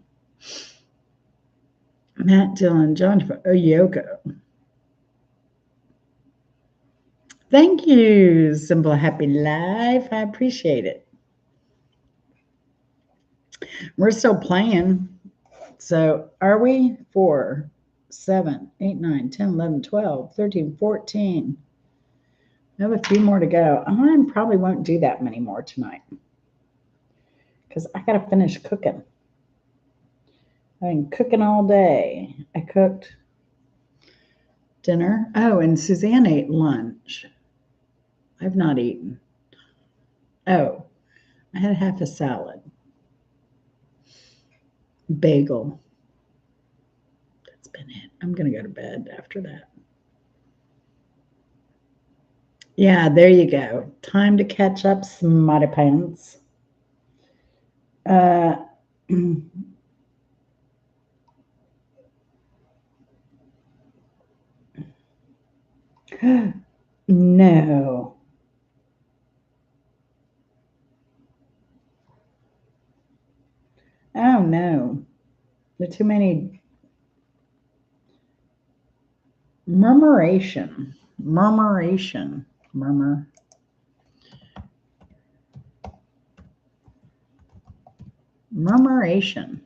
Matt Dillon, John Yoko. Thank you, Simple Happy Life. I appreciate it. We're still playing. So are we? 4, 7, 8, 9, 10, 11, 12, 13, 14. I have a few more to go. I probably won't do that many more tonight because I got to finish cooking. I've been cooking all day. I cooked dinner. Oh, and Suzanne ate lunch. I've not eaten. Oh, I had half a salad. Bagel. That's been it. I'm going to go to bed after that. Yeah, there you go. Time to catch up, smarty pants. No. Oh no. There are too many. Murmuration. Murmuration. Murmur. Murmuration.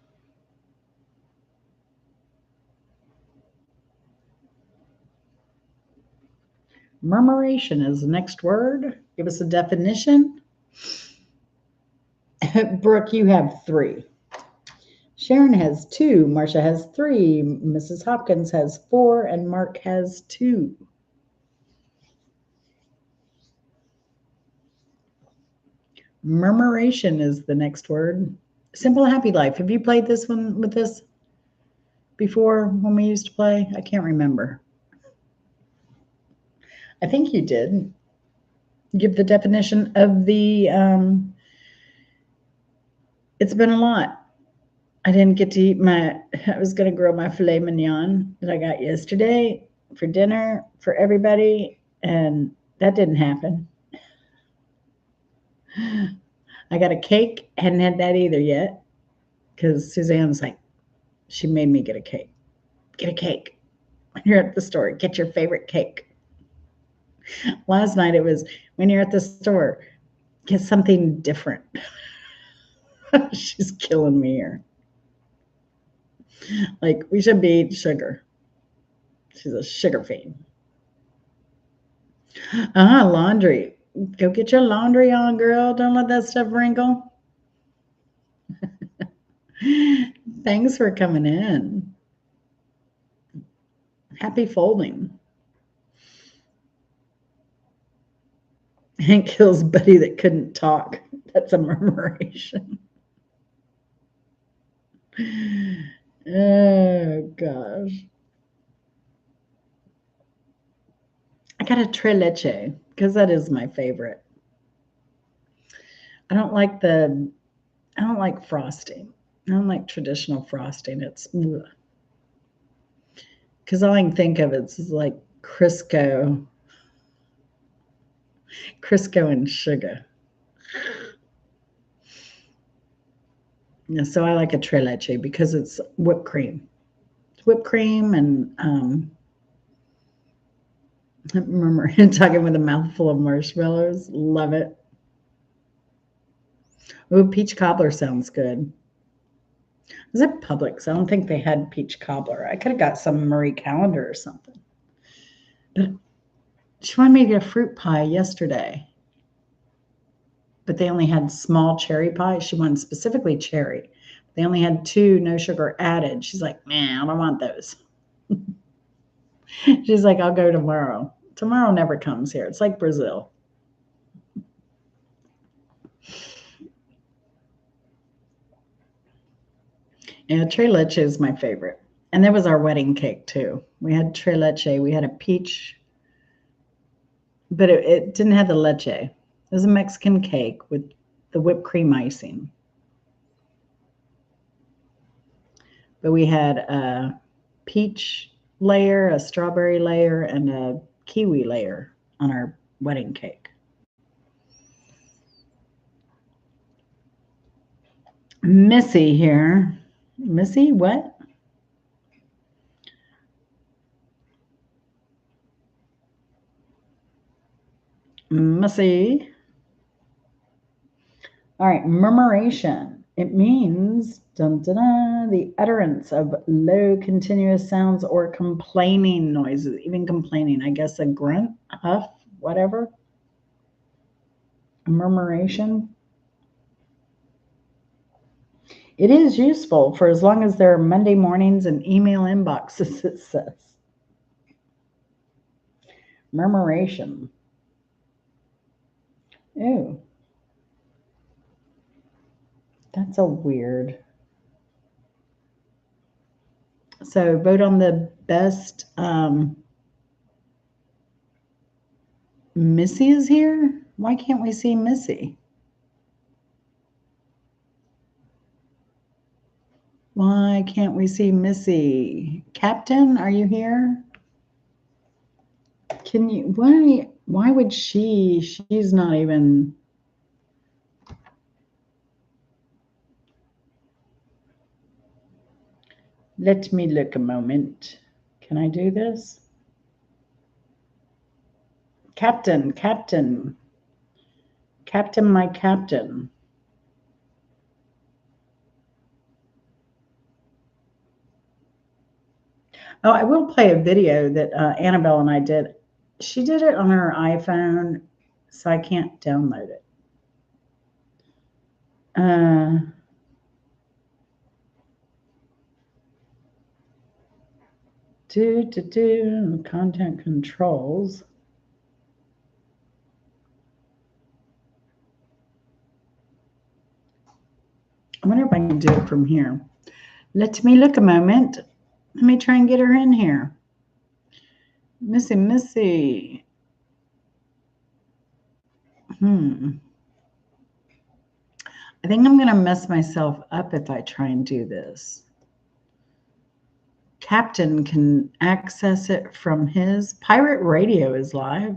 Murmuration is the next word. Give us a definition. Brooke, you have 3. Sharon has 2. Marcia has 3. Mrs. Hopkins has 4. And Mark has 2. Murmuration is the next word. Simple Happy Life. Have you played this one with this before when we used to play? I can't remember. I think you did. Give the definition of the, it's been a lot. I didn't get to eat I was going to grill my filet mignon that I got yesterday for dinner for everybody, and that didn't happen. I got a cake, hadn't had that either yet, because Suzanne's like, she made me get a cake. Get a cake. When you're at the store, get your favorite cake. Last night it was, when you're at the store, get something different. She's killing me here. Like, we should be eating sugar. She's a sugar fiend. Laundry. Go get your laundry on, girl. Don't let that stuff wrinkle. Thanks for coming in. Happy folding. Hank kills Buddy that couldn't talk. That's a murmuration. Oh, gosh. I got a tres leche because that is my favorite. I don't like frosting. I don't like traditional frosting. It's because all I can think of is like Crisco and sugar. Yeah, so I like a tres leche because it's whipped cream. It's whipped cream and I remember talking with a mouthful of marshmallows. Love it. Ooh, peach cobbler sounds good. Was it Publix? I don't think they had peach cobbler. I could have got some Marie Callender or something. But she wanted me to get a fruit pie yesterday. But they only had small cherry pie. She wanted specifically cherry. They only had 2, no sugar added. She's like, man, I don't want those. She's like, I'll go tomorrow. Tomorrow never comes here. It's like Brazil. Yeah, tres leche is my favorite. And that was our wedding cake too. We had tres leche. We had a peach, but it didn't have the leche. It was a Mexican cake with the whipped cream icing. But we had a peach layer, a strawberry layer, and a kiwi layer on our wedding cake. Missy here. Missy, what? Missy. All right, murmuration. It means dun, dun, dun, the utterance of low continuous sounds or complaining noises. Even complaining, I guess a grunt, a huff, whatever. A murmuration. It is useful for as long as there are Monday mornings and email inboxes, it says. Murmuration. Ew. That's a weird. So vote on the best. Missy is here? Why can't we see Missy? Why can't we see Missy? Captain, are you here? Can you, why would she's not even. Let me look a moment. Can I do this? Captain, Captain, Captain, my Captain. Oh, I will play a video that Annabelle and I did. She did it on her iPhone, so I can't download it. Content controls. I wonder if I can do it from here. Let me look a moment. Let me try and get her in here. Missy. I think I'm going to mess myself up if I try and do this. Captain can access it from his. Pirate Radio is live.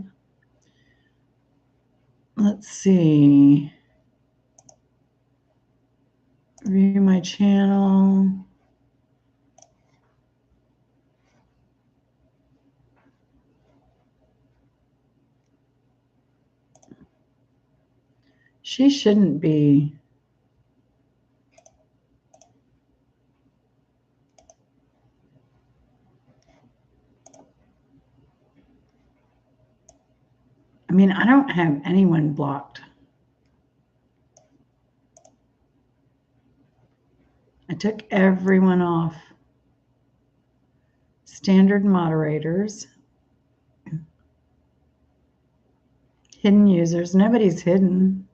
Let's see. View my channel. She shouldn't be. I mean, I don't have anyone blocked. I took everyone off. Standard moderators. Hidden users. Nobody's hidden.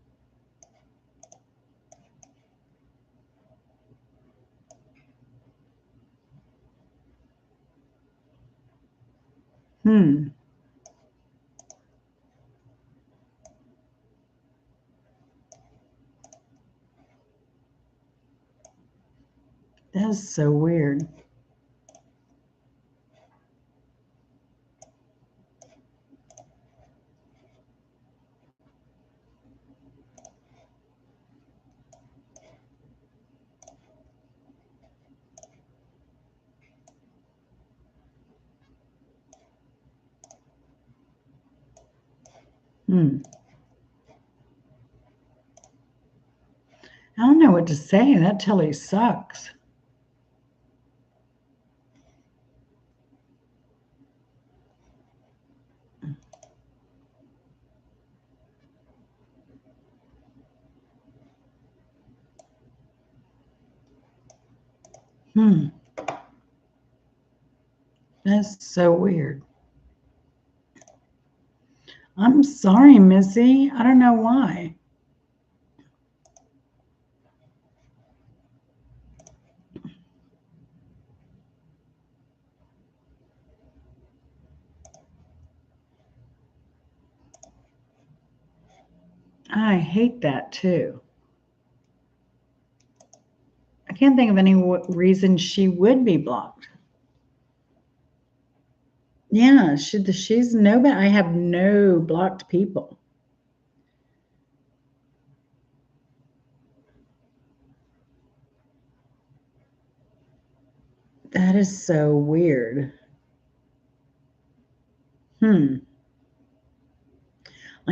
That's so weird. I don't know what to say. That telly sucks. That's so weird. I'm sorry, Missy. I don't know why. I hate that too. I can't think of any reason she would be blocked. Yeah, she's nobody. I have no blocked people. That is so weird. Like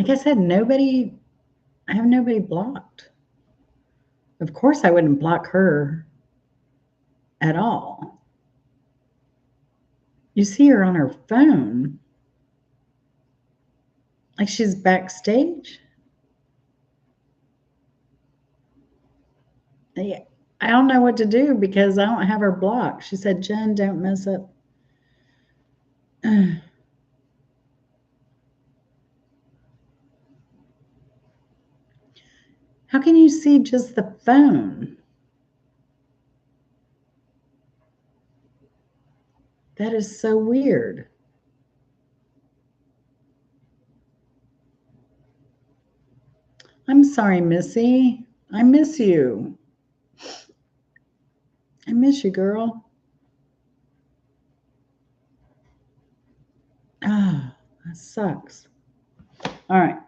I said, I have nobody blocked. Of course, I wouldn't block her at all. You see her on her phone. Like she's backstage. Yeah, I don't know what to do because I don't have her blocked. She said, Jen, don't mess up. How can you see just the phone? That is so weird. I'm sorry, Missy. I miss you. I miss you, girl. Ah, that sucks. All right.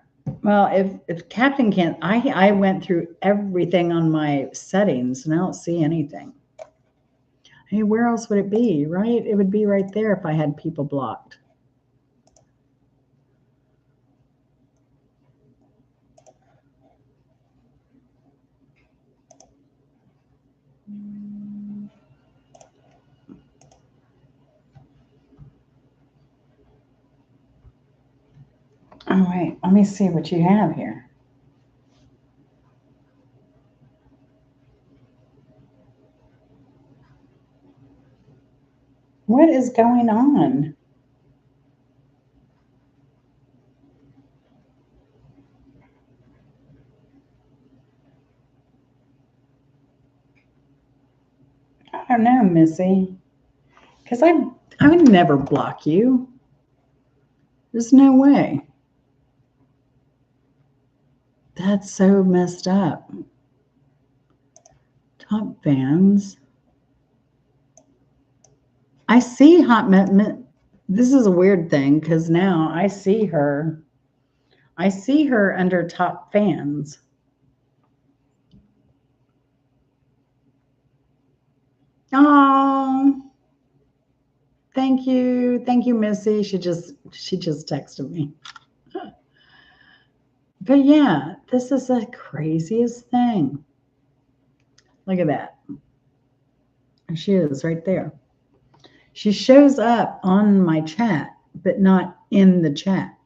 Well, if Captain can't, I went through everything on my settings and I don't see anything. Hey, where else would it be, right? It would be right there if I had people blocked. All right, let me see what you have here. What is going on? I don't know, Missy. Because I would never block you. There's no way. That's so messed up. Top fans. I see Hot Met. This is a weird thing because now I see her. I see her under top fans. Oh, thank you, Missy. She just texted me. But yeah, this is the craziest thing. Look at that. And she is right there. She shows up on my chat, but not in the chat.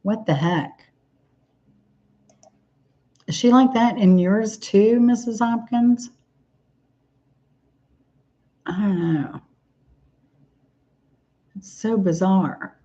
What the heck? Is she like that in yours too, Mrs. Hopkins? I don't know. It's so bizarre.